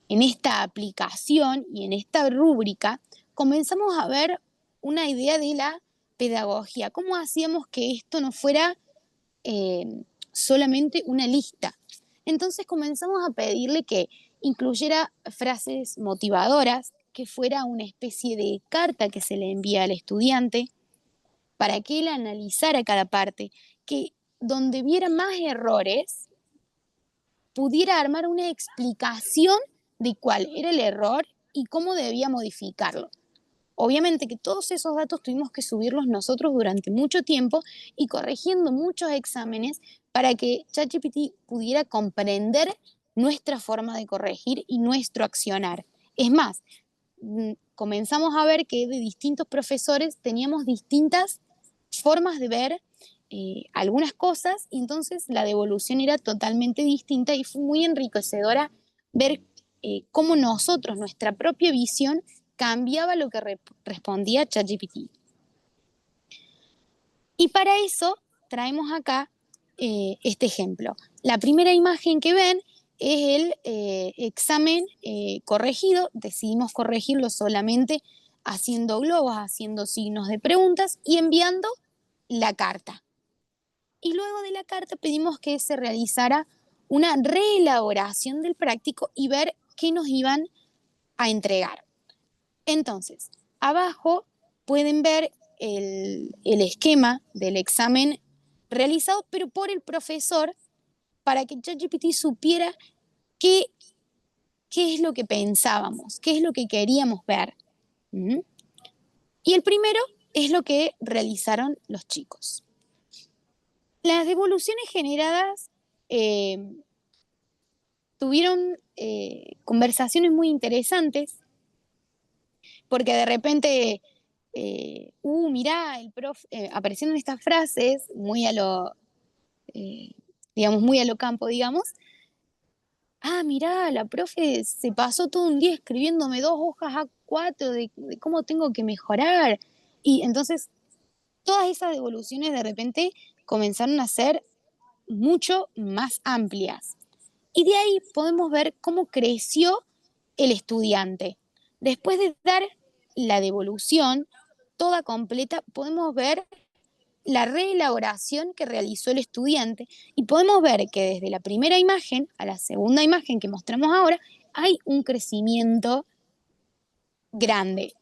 esta aplicación y en esta rúbrica comenzamos a ver una idea de la pedagogía, cómo hacíamos que esto no fuera solamente una lista. Entonces comenzamos a pedirle que incluyera frases motivadoras, que fuera una especie de carta que se le envía al estudiante para que él analizara cada parte, que donde viera más errores pudiera armar una explicación de cuál era el error y cómo debía modificarlo. Obviamente que todos esos datos tuvimos que subirlos nosotros durante mucho tiempo y corrigiendo muchos exámenes para que ChatGPT pudiera comprender nuestra forma de corregir y nuestro accionar. Es más, comenzamos a ver que de distintos profesores teníamos distintas formas de ver algunas cosas, y entonces la devolución era totalmente distinta y fue muy enriquecedora ver cómo nosotros, nuestra propia visión, cambiaba lo que respondía ChatGPT. Y para eso traemos acá este ejemplo. La primera imagen que ven es el examen corregido. Decidimos corregirlo solamente haciendo globos, haciendo signos de preguntas y enviando la carta. Y luego de la carta pedimos que se realizara una reelaboración del práctico y ver qué nos iban a entregar. Entonces, abajo pueden ver el esquema del examen realizado, pero por el profesor, para que ChatGPT supiera qué es lo que pensábamos, qué es lo que queríamos ver. ¿Mm? Y el primero es lo que realizaron los chicos. Las devoluciones generadas tuvieron conversaciones muy interesantes, porque de repente, mirá, el profe, aparecieron estas frases muy a lo, digamos, muy a lo campo, digamos. Ah, mirá, la profe se pasó todo un día escribiéndome 2 hojas A4 de cómo tengo que mejorar. Y entonces, todas esas devoluciones de repente comenzaron a ser mucho más amplias. Y de ahí podemos ver cómo creció el estudiante. Después de dar la devolución toda completa, podemos ver la reelaboración que realizó el estudiante y podemos ver que desde la primera imagen a la segunda imagen que mostramos ahora hay un crecimiento grande.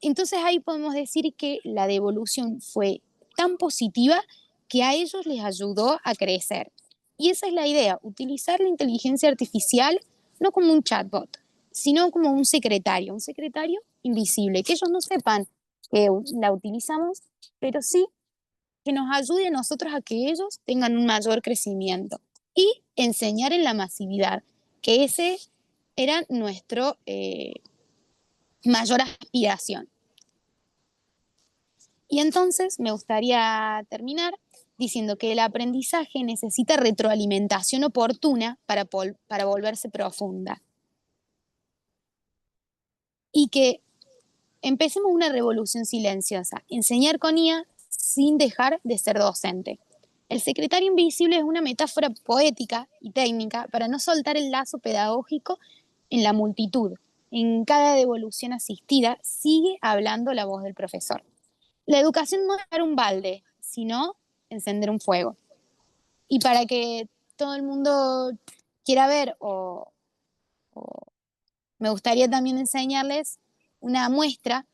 Entonces ahí podemos decir que la devolución fue tan positiva que a ellos les ayudó a crecer. Y esa es la idea, utilizar la inteligencia artificial no como un chatbot, sino como un secretario invisible, que ellos no sepan que la utilizamos, pero sí que nos ayude a nosotros a que ellos tengan un mayor crecimiento y enseñar en la masividad, que ese era nuestro mayor aspiración. Y entonces me gustaría terminar diciendo que el aprendizaje necesita retroalimentación oportuna para volverse profunda. Y que empecemos una revolución silenciosa, enseñar con IA sin dejar de ser docente. El secretario invisible es una metáfora poética y técnica para no soltar el lazo pedagógico en la multitud. En cada devolución asistida sigue hablando la voz del profesor. La educación no es dar un balde, sino encender un fuego. Y para que todo el mundo quiera ver, me gustaría también enseñarles una muestra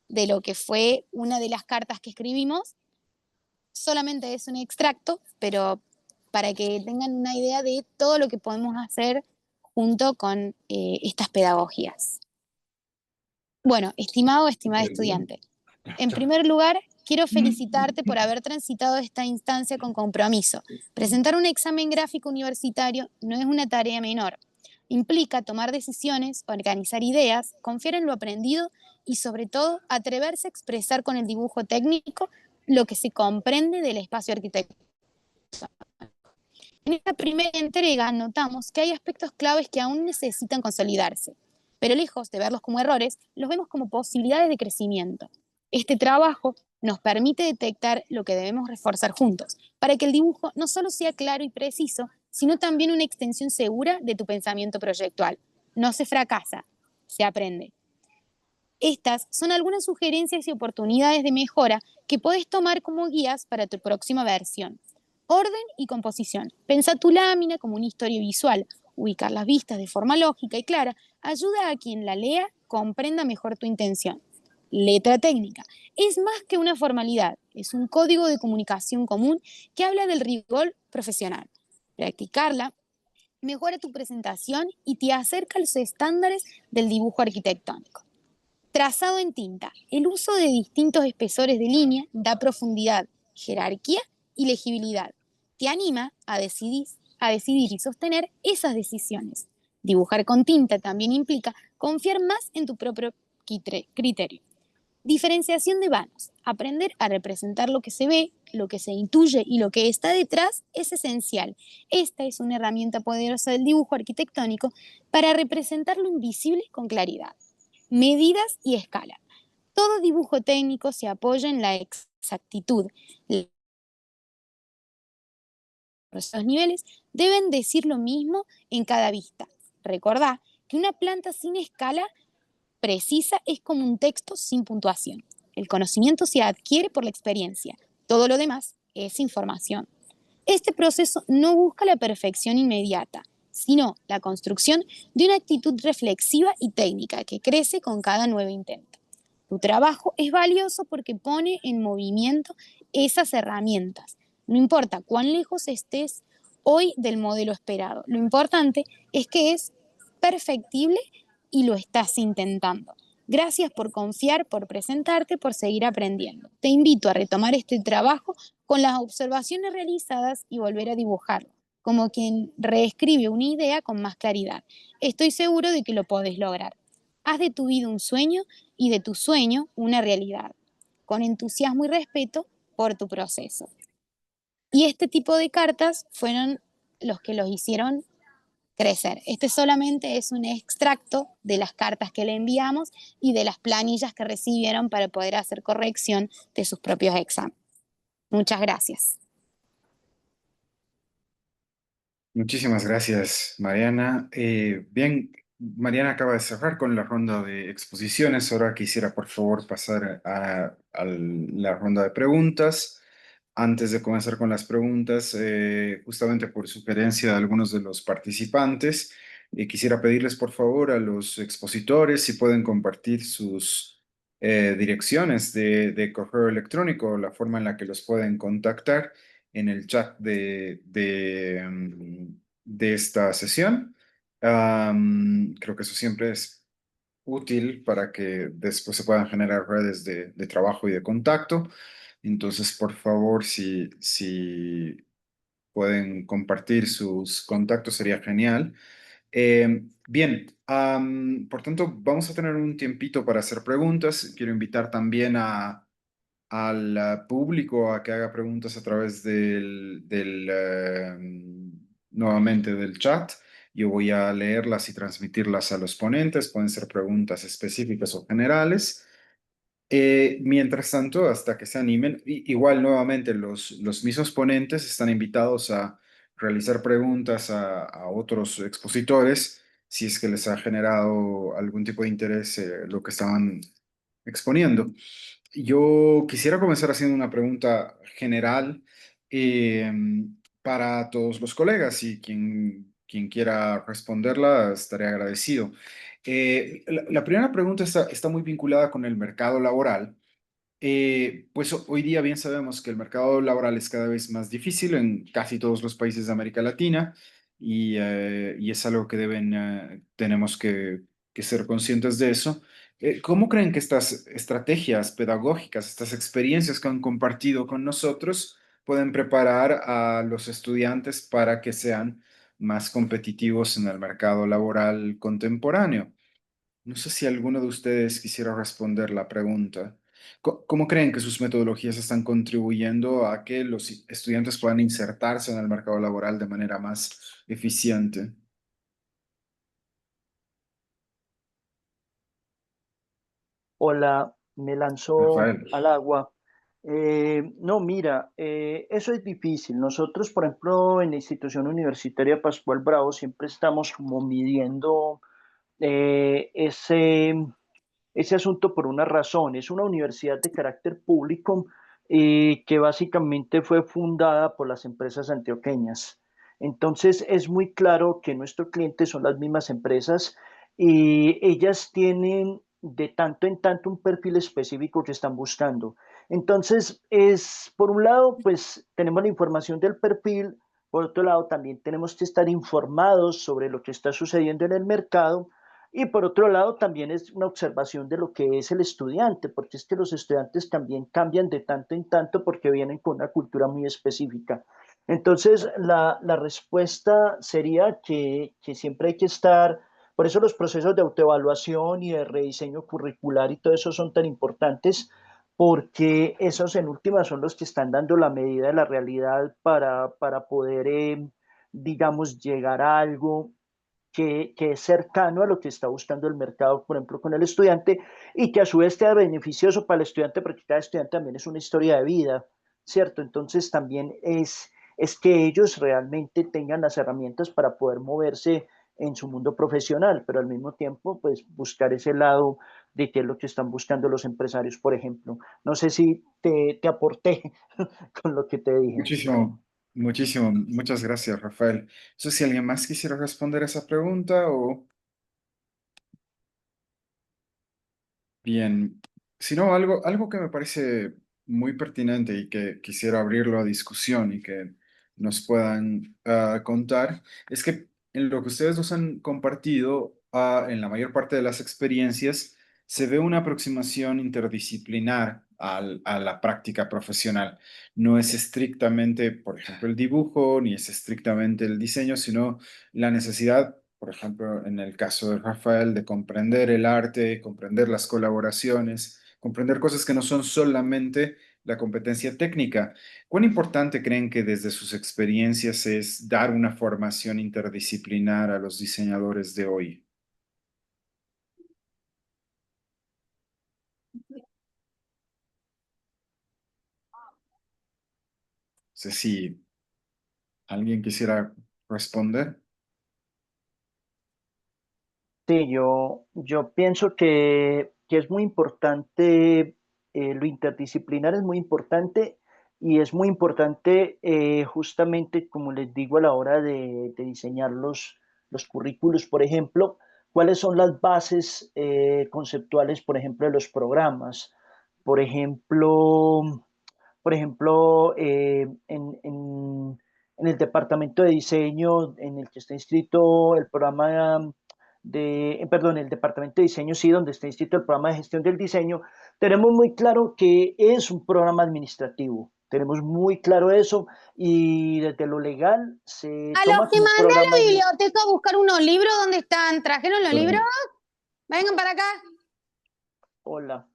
de lo que fue una de las cartas que escribimos. Solamente es un extracto, pero para que tengan una idea de todo lo que podemos hacer junto con estas pedagogías. Bueno, estimado o estimada estudiante, en primer lugar, quiero felicitarte por haber transitado esta instancia con compromiso. Presentar un examen gráfico universitario no es una tarea menor. Implica tomar decisiones, organizar ideas, confiar en lo aprendido y, sobre todo, atreverse a expresar con el dibujo técnico lo que se comprende del espacio arquitectónico. En esta primera entrega notamos que hay aspectos claves que aún necesitan consolidarse, pero lejos de verlos como errores, los vemos como posibilidades de crecimiento. Este trabajo nos permite detectar lo que debemos reforzar juntos, para que el dibujo no solo sea claro y preciso, sino también una extensión segura de tu pensamiento proyectual. No se fracasa, se aprende. Estas son algunas sugerencias y oportunidades de mejora que puedes tomar como guías para tu próxima versión. Orden y composición. Pensa tu lámina como una historia visual. Ubicar las vistas de forma lógica y clara ayuda a quien la lea comprenda mejor tu intención. Letra técnica. Es más que una formalidad, es un código de comunicación común que habla del rigor profesional. Practicarla mejora tu presentación y te acerca a los estándares del dibujo arquitectónico. Trazado en tinta. El uso de distintos espesores de línea da profundidad, jerarquía y legibilidad. Te anima a decidir y sostener esas decisiones. Dibujar con tinta también implica confiar más en tu propio criterio. Diferenciación de vanos. Aprender a representar lo que se ve, lo que se intuye y lo que está detrás es esencial. Esta es una herramienta poderosa del dibujo arquitectónico para representar lo invisible con claridad. Medidas y escala. Todo dibujo técnico se apoya en la exactitud. Los niveles deben decir lo mismo en cada vista. Recordá que una planta sin escala precisa es como un texto sin puntuación. El conocimiento se adquiere por la experiencia. Todo lo demás es información. Este proceso no busca la perfección inmediata, sino la construcción de una actitud reflexiva y técnica que crece con cada nuevo intento. Tu trabajo es valioso porque pone en movimiento esas herramientas. No importa cuán lejos estés hoy del modelo esperado, lo importante es que es perfectible y lo estás intentando. Gracias por confiar, por presentarte, por seguir aprendiendo. Te invito a retomar este trabajo con las observaciones realizadas y volver a dibujarlo, como quien reescribe una idea con más claridad. Estoy seguro de que lo podés lograr. Haz de tu vida un sueño y de tu sueño una realidad, con entusiasmo y respeto por tu proceso. Y este tipo de cartas fueron los que los hicieron crecer. Este solamente es un extracto de las cartas que le enviamos y de las planillas que recibieron para poder hacer corrección de sus propios exámenes. Muchas gracias. Muchísimas gracias, Mariana. Bien, Mariana acaba de cerrar con la ronda de exposiciones. Ahora quisiera, por favor, pasar a la ronda de preguntas. Antes de comenzar con las preguntas, justamente por sugerencia de algunos de los participantes, quisiera pedirles, por favor, a los expositores si pueden compartir sus direcciones de correo electrónico, la forma en la que los pueden contactar en el chat de esta sesión. Creo que eso siempre es útil para que después se puedan generar redes de trabajo y de contacto. Entonces, por favor, si pueden compartir sus contactos, sería genial. Bien, por tanto, vamos a tener un tiempito para hacer preguntas. Quiero invitar también al público a que haga preguntas a través nuevamente del chat. Yo voy a leerlas y transmitirlas a los ponentes. Pueden ser preguntas específicas o generales. Mientras tanto, hasta que se animen, igual nuevamente los mismos ponentes están invitados a realizar preguntas a otros expositores si es que les ha generado algún tipo de interés lo que estaban exponiendo. Yo quisiera comenzar haciendo una pregunta general eh, para todos los colegas y quien quiera responderla estaré agradecido. La primera pregunta está muy vinculada con el mercado laboral. Pues hoy día bien sabemos que el mercado laboral es cada vez más difícil en casi todos los países de América Latina y es algo que tenemos que ser conscientes de eso. ¿Cómo creen que estas estrategias pedagógicas, estas experiencias que han compartido con nosotros pueden preparar a los estudiantes para que sean más competitivos en el mercado laboral contemporáneo? No sé si alguno de ustedes quisiera responder la pregunta. ¿Cómo creen que sus metodologías están contribuyendo a que los estudiantes puedan insertarse en el mercado laboral de manera más eficiente? Hola, me lanzó Rafael. al agua. No, mira, eso es difícil. Nosotros, por ejemplo, en la institución universitaria Pascual Bravo siempre estamos como midiendo eh, ese, ese asunto por una razón. Es una universidad de carácter público que básicamente fue fundada por las empresas antioqueñas. Entonces es muy claro que nuestros clientes son las mismas empresas y ellas tienen de tanto en tanto un perfil específico que están buscando. Entonces es, por un lado, pues tenemos la información del perfil, por otro lado, también tenemos que estar informados sobre lo que está sucediendo en el mercado y por otro lado, también es una observación de lo que es el estudiante, porque es que los estudiantes también cambian de tanto en tanto porque vienen con una cultura muy específica. Entonces, la respuesta sería que siempre hay que estar, por eso los procesos de autoevaluación y de rediseño curricular y todo eso son tan importantes, porque esos en última son los que están dando la medida de la realidad para poder, digamos, llegar a algo que es cercano a lo que está buscando el mercado, por ejemplo, con el estudiante, y que a su vez sea beneficioso para el estudiante, porque cada estudiante también es una historia de vida, ¿cierto? Entonces también es que ellos realmente tengan las herramientas para poder moverse en su mundo profesional, pero al mismo tiempo, pues buscar ese lado de qué es lo que están buscando los empresarios, por ejemplo. No sé si te aporté con lo que te dije. Muchísimo, muchísimo. Muchas gracias, Rafael. No sé si alguien más quisiera responder a esa pregunta o... Bien, si no, algo que me parece muy pertinente y que quisiera abrirlo a discusión y que nos puedan contar, es que en lo que ustedes nos han compartido, en la mayor parte de las experiencias, se ve una aproximación interdisciplinar a la práctica profesional. No es estrictamente, por ejemplo, el dibujo, ni es estrictamente el diseño, sino la necesidad, por ejemplo, en el caso de Rafael, de comprender el arte, comprender las colaboraciones, comprender cosas que no son solamente la competencia técnica. ¿Cuán importante creen que desde sus experiencias es dar una formación interdisciplinar a los diseñadores de hoy? No sé si alguien quisiera responder. Sí, yo pienso que es muy importante, lo interdisciplinar es muy importante y es muy importante justamente, como les digo, a la hora de diseñar los currículos, por ejemplo, cuáles son las bases conceptuales, por ejemplo, de los programas. Por ejemplo, en el departamento de diseño en el que está inscrito el programa perdón, el departamento de diseño, sí, donde está inscrito el programa de gestión del diseño, tenemos muy claro que es un programa administrativo. Tenemos muy claro eso y desde lo legal se A toma los que como un mandé a programa. la biblioteca a buscar unos libros, ¿dónde están? ¿Trajeron los libros? Vengan para acá. Hola.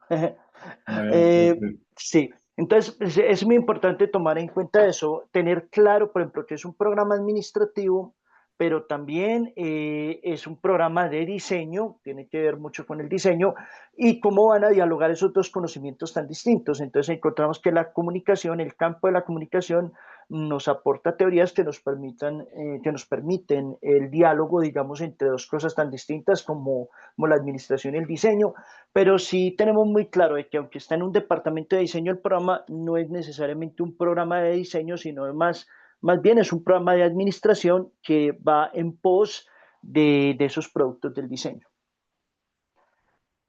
Eh, Sí, entonces es muy importante tomar en cuenta eso, tener claro, por ejemplo, que es un programa administrativo, pero también es un programa de diseño, tiene que ver mucho con el diseño y cómo van a dialogar esos dos conocimientos tan distintos. Entonces encontramos que la comunicación, el campo de la comunicación, nos aporta teorías que nos permiten el diálogo, digamos, entre dos cosas tan distintas como la administración y el diseño, pero sí tenemos muy claro de que aunque está en un departamento de diseño, el programa no es necesariamente un programa de diseño, sino más bien es un programa de administración que va en pos de esos productos del diseño.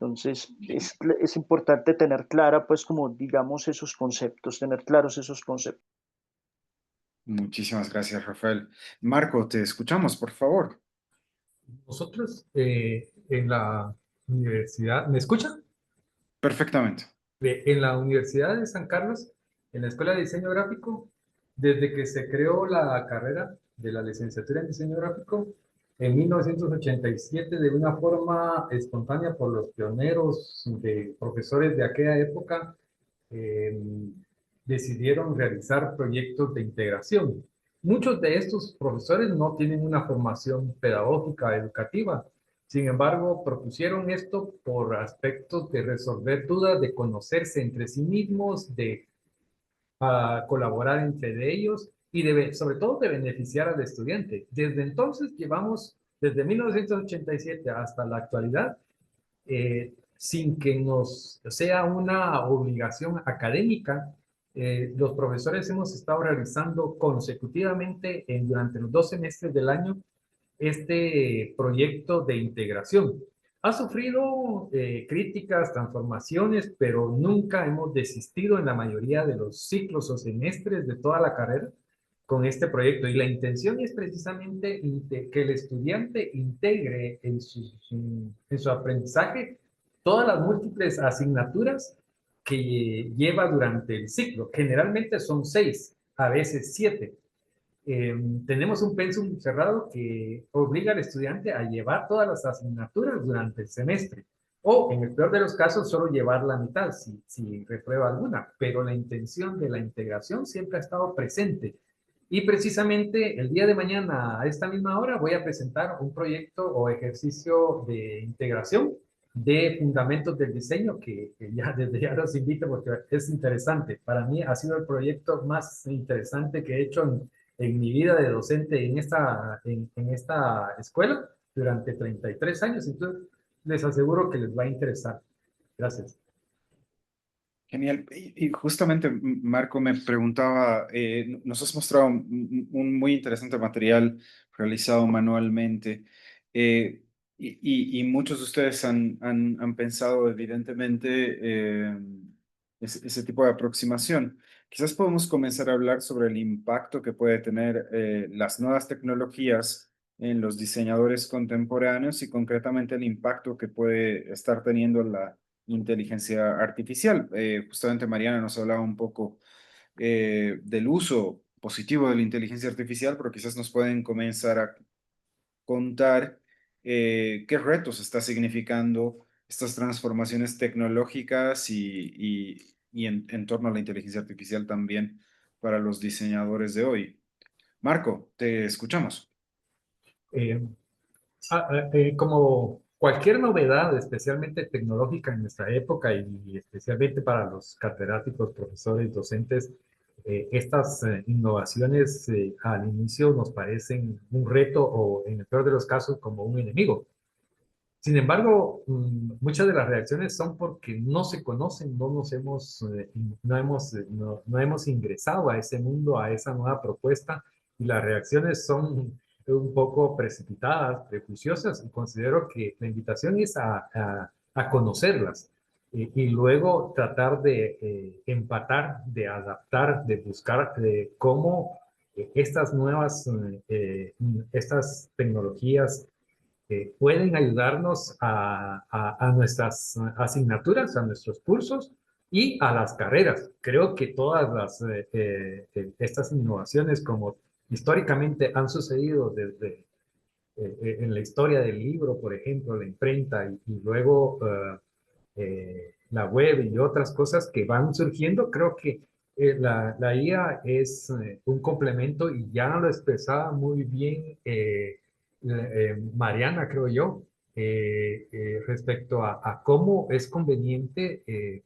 Entonces, es importante tener clara, pues, como digamos, esos conceptos, tener claros esos conceptos. Muchísimas gracias, Rafael. Marco, te escuchamos, por favor. Nosotros en la universidad, ¿me escuchan? Perfectamente. En la Universidad de San Carlos, en la Escuela de Diseño Gráfico, desde que se creó la carrera de la licenciatura en Diseño Gráfico, en 1987, de una forma espontánea por los pioneros de profesores de aquella época, eh, decidieron realizar proyectos de integración. Muchos de estos profesores no tienen una formación pedagógica educativa. Sin embargo, propusieron esto por aspectos de resolver dudas, de conocerse entre sí mismos, de colaborar entre ellos y sobre todo de beneficiar al estudiante. Desde entonces llevamos, desde 1987 hasta la actualidad, sin que nos sea una obligación académica, los profesores hemos estado realizando consecutivamente durante los 2 semestres del año este proyecto de integración. Ha sufrido críticas, transformaciones, pero nunca hemos desistido en la mayoría de los ciclos o semestres de toda la carrera con este proyecto. Y la intención es precisamente que el estudiante integre en su aprendizaje todas las múltiples asignaturas que lleva durante el ciclo. Generalmente son 6, a veces 7. Tenemos un pensum cerrado que obliga al estudiante a llevar todas las asignaturas durante el semestre. O, en el peor de los casos, solo llevar la mitad si reprueba alguna. Pero la intención de la integración siempre ha estado presente. Y precisamente el día de mañana, a esta misma hora, voy a presentar un proyecto o ejercicio de integración de fundamentos del diseño que ya desde ya los invito porque es interesante. Para mí ha sido el proyecto más interesante que he hecho en mi vida de docente en esta escuela, durante 33 años, entonces les aseguro que les va a interesar. Gracias. Genial. Y justamente Marco me preguntaba, nos has mostrado un muy interesante material realizado manualmente, y muchos de ustedes han pensado evidentemente ese tipo de aproximación. Quizás podemos comenzar a hablar sobre el impacto que puede tener las nuevas tecnologías en los diseñadores contemporáneos y concretamente el impacto que puede estar teniendo la inteligencia artificial. Justamente Mariana nos hablaba un poco del uso positivo de la inteligencia artificial, pero quizás nos pueden comenzar a contar qué retos está significando estas transformaciones tecnológicas y en torno a la inteligencia artificial también para los diseñadores de hoy. Marco, te escuchamos. Eh, Como cualquier novedad, especialmente tecnológica en nuestra época y especialmente para los catedráticos, profesores, docentes, estas innovaciones al inicio nos parecen un reto o en el peor de los casos como un enemigo. Sin embargo, muchas de las reacciones son porque no se conocen, no hemos ingresado a ese mundo, a esa nueva propuesta, y las reacciones son un poco precipitadas, prejuiciosas, y considero que la invitación es a conocerlas y luego tratar de empatar, de adaptar, de buscar cómo estas tecnologías pueden ayudarnos a nuestras asignaturas, a nuestros cursos y a las carreras. Creo que estas innovaciones, como históricamente han sucedido desde en la historia del libro, por ejemplo, la imprenta y luego la web y otras cosas que van surgiendo, creo que la IA es un complemento y ya lo expresaba muy bien Mariana, creo yo, respecto a cómo es conveniente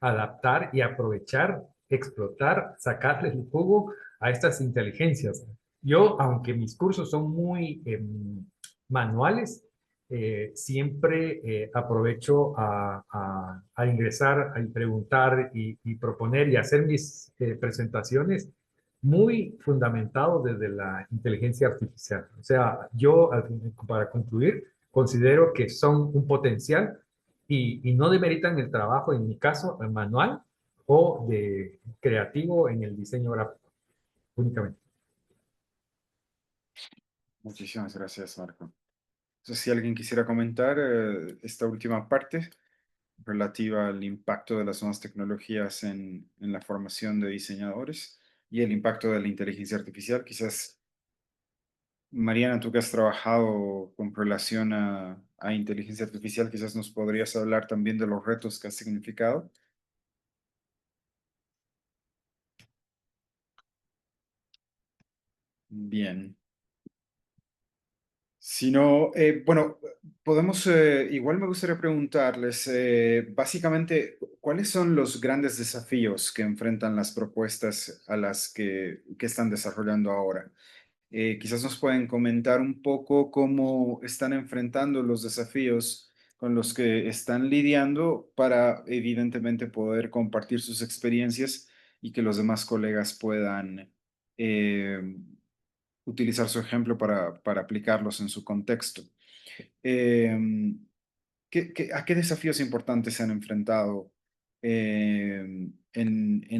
adaptar y aprovechar, explotar, sacarle el jugo a estas inteligencias. Yo, aunque mis cursos son muy manuales, siempre aprovecho a ingresar, a preguntar y proponer y hacer mis presentaciones muy fundamentado desde la inteligencia artificial. O sea, para concluir, considero que son un potencial y no demeritan el trabajo, en mi caso, manual o de creativo en el diseño gráfico, únicamente. Muchísimas gracias, Marco. Entonces, si alguien quisiera comentar esta última parte relativa al impacto de las nuevas tecnologías en la formación de diseñadores y el impacto de la inteligencia artificial, quizás, Mariana, tú que has trabajado con relación a inteligencia artificial, quizás nos podrías hablar también de los retos que ha significado. Bien. Si no, bueno, podemos, igual me gustaría preguntarles, básicamente, ¿cuáles son los grandes desafíos que enfrentan las propuestas a las que están desarrollando ahora? Quizás nos pueden comentar un poco cómo están enfrentando los desafíos con los que están lidiando para, evidentemente, poder compartir sus experiencias y que los demás colegas puedan eh, utilizar su ejemplo para aplicarlos en su contexto. Eh, ¿A qué desafíos importantes se han enfrentado en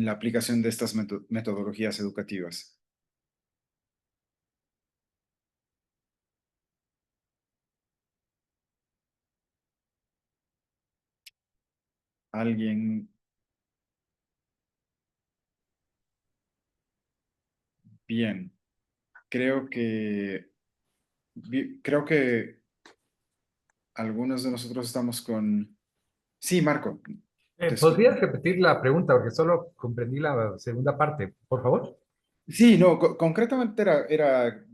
la aplicación de estas metodologías educativas? ¿Alguien? Bien. Creo que, creo que algunos de nosotros estamos con... Sí, Marco, te escucho. ¿Podrías repetir la pregunta? Porque solo comprendí la segunda parte, por favor. Sí, no, concretamente era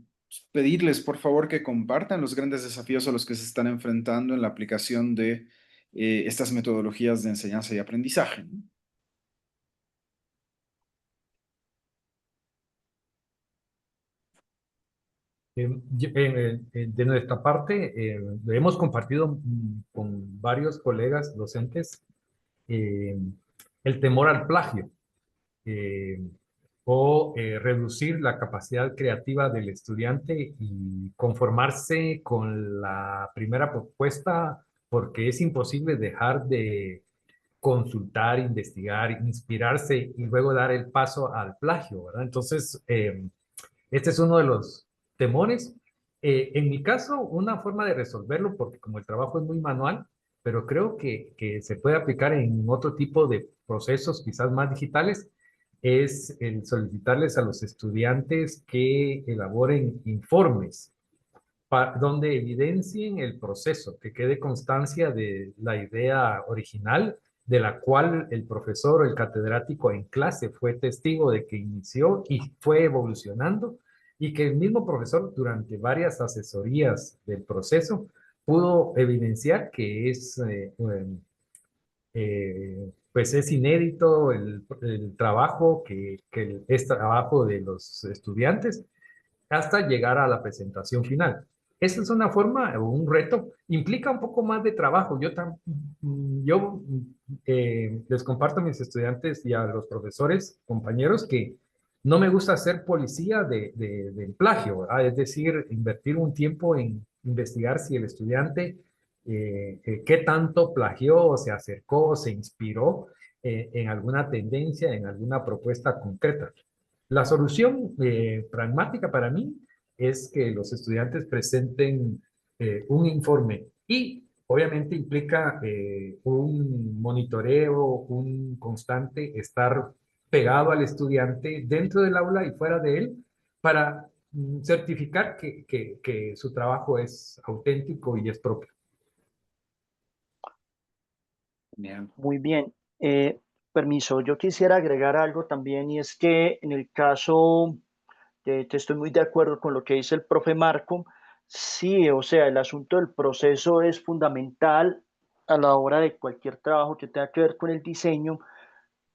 pedirles por favor que compartan los grandes desafíos a los que se están enfrentando en la aplicación de estas metodologías de enseñanza y aprendizaje, ¿no? De nuestra parte, hemos compartido con varios colegas docentes eh, el temor al plagio eh, o reducir la capacidad creativa del estudiante y conformarse con la primera propuesta porque es imposible dejar de consultar, investigar, inspirarse y luego dar el paso al plagio, ¿verdad? Entonces, este es uno de los temores. En mi caso, una forma de resolverlo, porque como el trabajo es muy manual, pero creo que se puede aplicar en otro tipo de procesos, quizás más digitales, es el solicitarles a los estudiantes que elaboren informes donde evidencien el proceso, que quede constancia de la idea original de la cual el profesor o el catedrático en clase fue testigo de que inició y fue evolucionando y que el mismo profesor durante varias asesorías del proceso pudo evidenciar que pues es inédito el trabajo, que es trabajo de los estudiantes hasta llegar a la presentación final. Esa es una forma o un reto, implica un poco más de trabajo. Yo les comparto a mis estudiantes y a los profesores, compañeros, que no me gusta ser policía del plagio, ¿verdad? Es decir, invertir un tiempo en investigar si el estudiante qué tanto plagió, se acercó, se inspiró en alguna tendencia, en alguna propuesta concreta. La solución pragmática para mí es que los estudiantes presenten un informe y obviamente implica un monitoreo, un constante estar pegado al estudiante dentro del aula y fuera de él para certificar que su trabajo es auténtico y es propio. Bien. Muy bien. Permiso, yo quisiera agregar algo también y es que en el caso, te estoy muy de acuerdo con lo que dice el profe Marco. Sí, o sea, el asunto del proceso es fundamental a la hora de cualquier trabajo que tenga que ver con el diseño.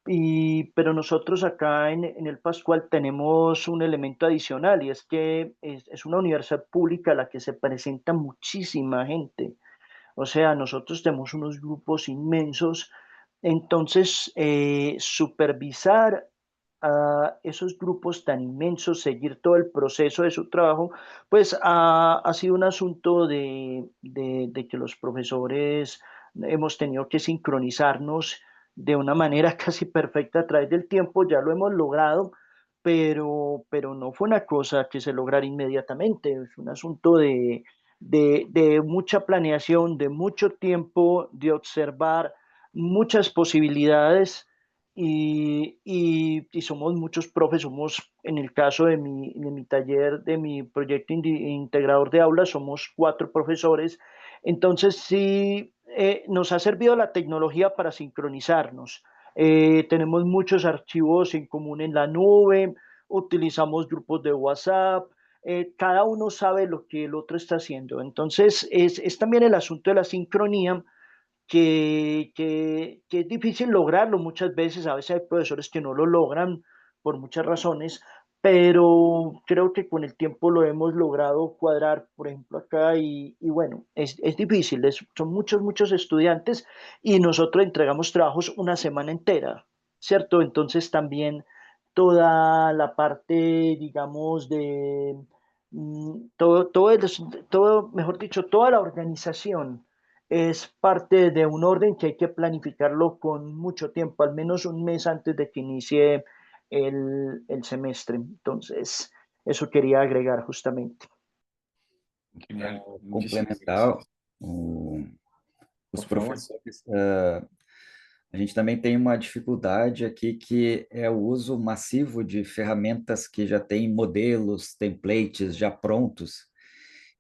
Pero nosotros acá en el Pascual tenemos un elemento adicional y es que es una universidad pública a la que se presenta muchísima gente. O sea, nosotros tenemos unos grupos inmensos, entonces supervisar a esos grupos tan inmensos, seguir todo el proceso de su trabajo, pues ha sido un asunto de que los profesores hemos tenido que sincronizarnos de una manera casi perfecta a través del tiempo, ya lo hemos logrado, pero no fue una cosa que se lograra inmediatamente, es un asunto de mucha planeación, de mucho tiempo, de observar muchas posibilidades y somos muchos profes, somos en el caso de mi taller, de mi proyecto integrador de aulas, somos 4 profesores, entonces sí nos ha servido la tecnología para sincronizarnos. Tenemos muchos archivos en común en la nube, utilizamos grupos de WhatsApp, cada uno sabe lo que el otro está haciendo. Entonces, es también el asunto de la sincronía que es difícil lograrlo muchas veces. A veces hay profesores que no lo logran por muchas razones, pero creo que con el tiempo lo hemos logrado cuadrar, por ejemplo, acá. Y bueno, es difícil, son muchos, muchos estudiantes y nosotros entregamos trabajos una semana entera, ¿cierto? Entonces también toda la parte, digamos, de todo, mejor dicho, toda la organización es parte de un orden que hay que planificarlo con mucho tiempo, al menos un mes antes de que inicie el semestre. Entonces, eso quería agregar justamente. Genial. Muchísimas Complementar gracias. os Por favor. professores, a gente também tem uma dificuldade aqui que é o uso massivo de ferramentas que já têm modelos, templates já prontos,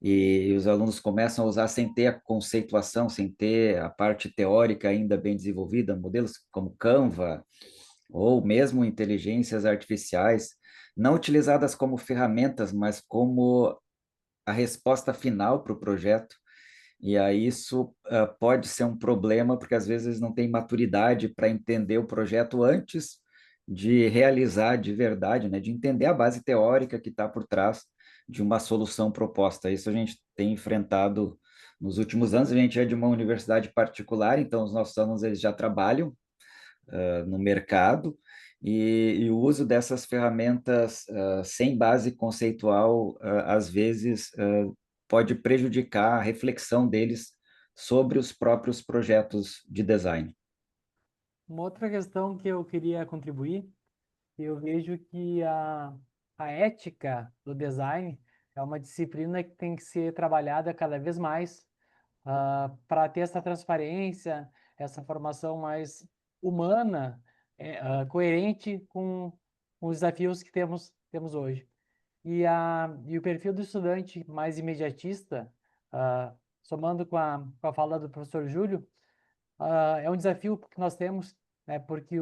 e os alunos começam a usar sem ter a conceituação, sem ter a parte teórica ainda bem desenvolvida, modelos como Canva, ou mesmo inteligências artificiais, não utilizadas como ferramentas, mas como a resposta final para o projeto. E aí isso pode ser um problema, porque às vezes não tem maturidade para entender o projeto antes de realizar de verdade, né? De entender a base teórica que está por trás de uma solução proposta. Isso a gente tem enfrentado nos últimos anos. A gente é de uma universidade particular, então os nossos alunos eles já trabalham no mercado, e o uso dessas ferramentas sem base conceitual, às vezes, pode prejudicar a reflexão deles sobre os próprios projetos de design. Uma outra questão que eu queria contribuir, eu vejo que a ética do design é uma disciplina que tem que ser trabalhada cada vez mais para ter essa transparência, essa formação mais humana, coerente com os desafios que temos hoje. E o perfil do estudante mais imediatista, somando com a fala do professor Júlio, é um desafio que nós temos, né, porque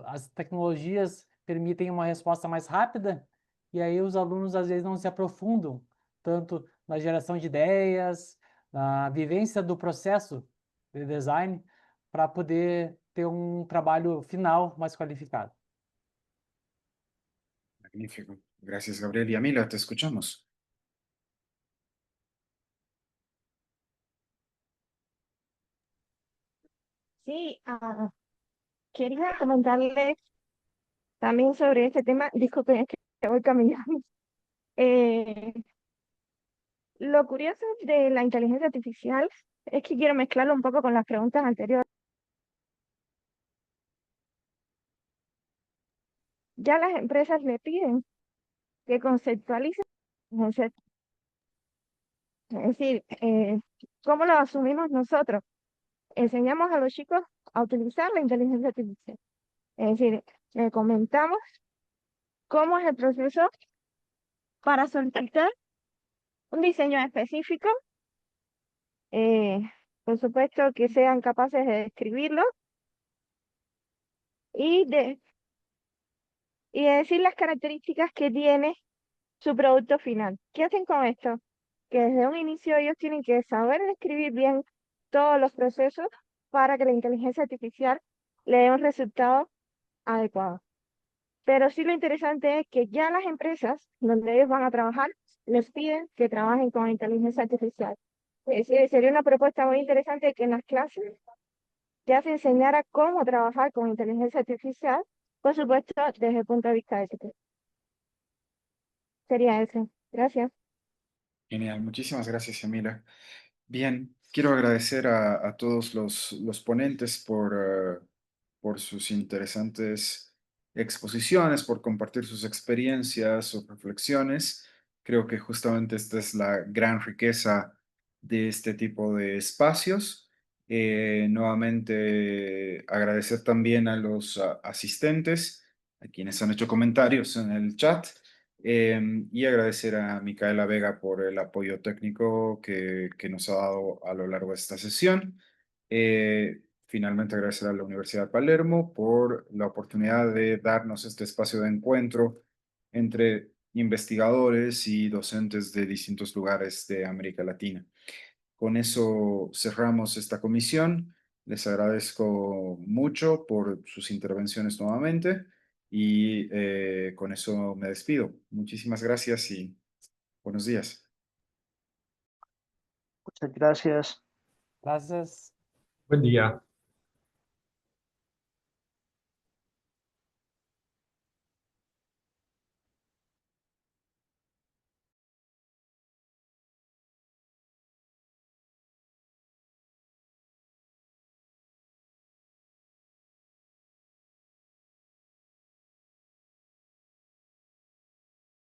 as tecnologias permitem uma resposta mais rápida, e aí os alunos às vezes não se aprofundam tanto na geração de ideias, na vivência do processo de design, para poder ter um trabalho final mais qualificado. Magnífico. Gracias, Gabriel. Y Amila, te escuchamos. Sí, quería comentarles también sobre este tema. Disculpen, es que voy caminando. Eh, lo curioso de la inteligencia artificial es que quiero mezclarlo un poco con las preguntas anteriores. Ya las empresas le piden que conceptualicen el concepto. Es decir, ¿cómo lo asumimos nosotros? Enseñamos a los chicos a utilizar la inteligencia artificial. Es decir, le comentamos cómo es el proceso para solicitar un diseño específico, por supuesto que sean capaces de describirlo y de decir las características que tiene su producto final. ¿Qué hacen con esto? Que desde un inicio ellos tienen que saber describir bien todos los procesos para que la inteligencia artificial le dé un resultado adecuado. Pero sí lo interesante es que ya las empresas donde ellos van a trabajar les piden que trabajen con inteligencia artificial. Es decir, sería una propuesta muy interesante que en las clases ya se enseñara cómo trabajar con inteligencia artificial, por supuesto, desde el punto de vista ético. Sería eso. Gracias. Genial, muchísimas gracias, Amila. Bien, quiero agradecer a todos los ponentes por sus interesantes exposiciones, por compartir sus experiencias, sus reflexiones. Creo que justamente esta es la gran riqueza de este tipo de espacios. Nuevamente agradecer también a los asistentes, a quienes han hecho comentarios en el chat. Y agradecer a Micaela Vega por el apoyo técnico que nos ha dado a lo largo de esta sesión. Finalmente agradecer a la Universidad de Palermo por la oportunidad de darnos este espacio de encuentro entre investigadores y docentes de distintos lugares de América Latina. Con eso cerramos esta comisión. Les agradezco mucho por sus intervenciones nuevamente y con eso me despido. Muchísimas gracias y buenos días. Muchas gracias. Gracias. Buen día.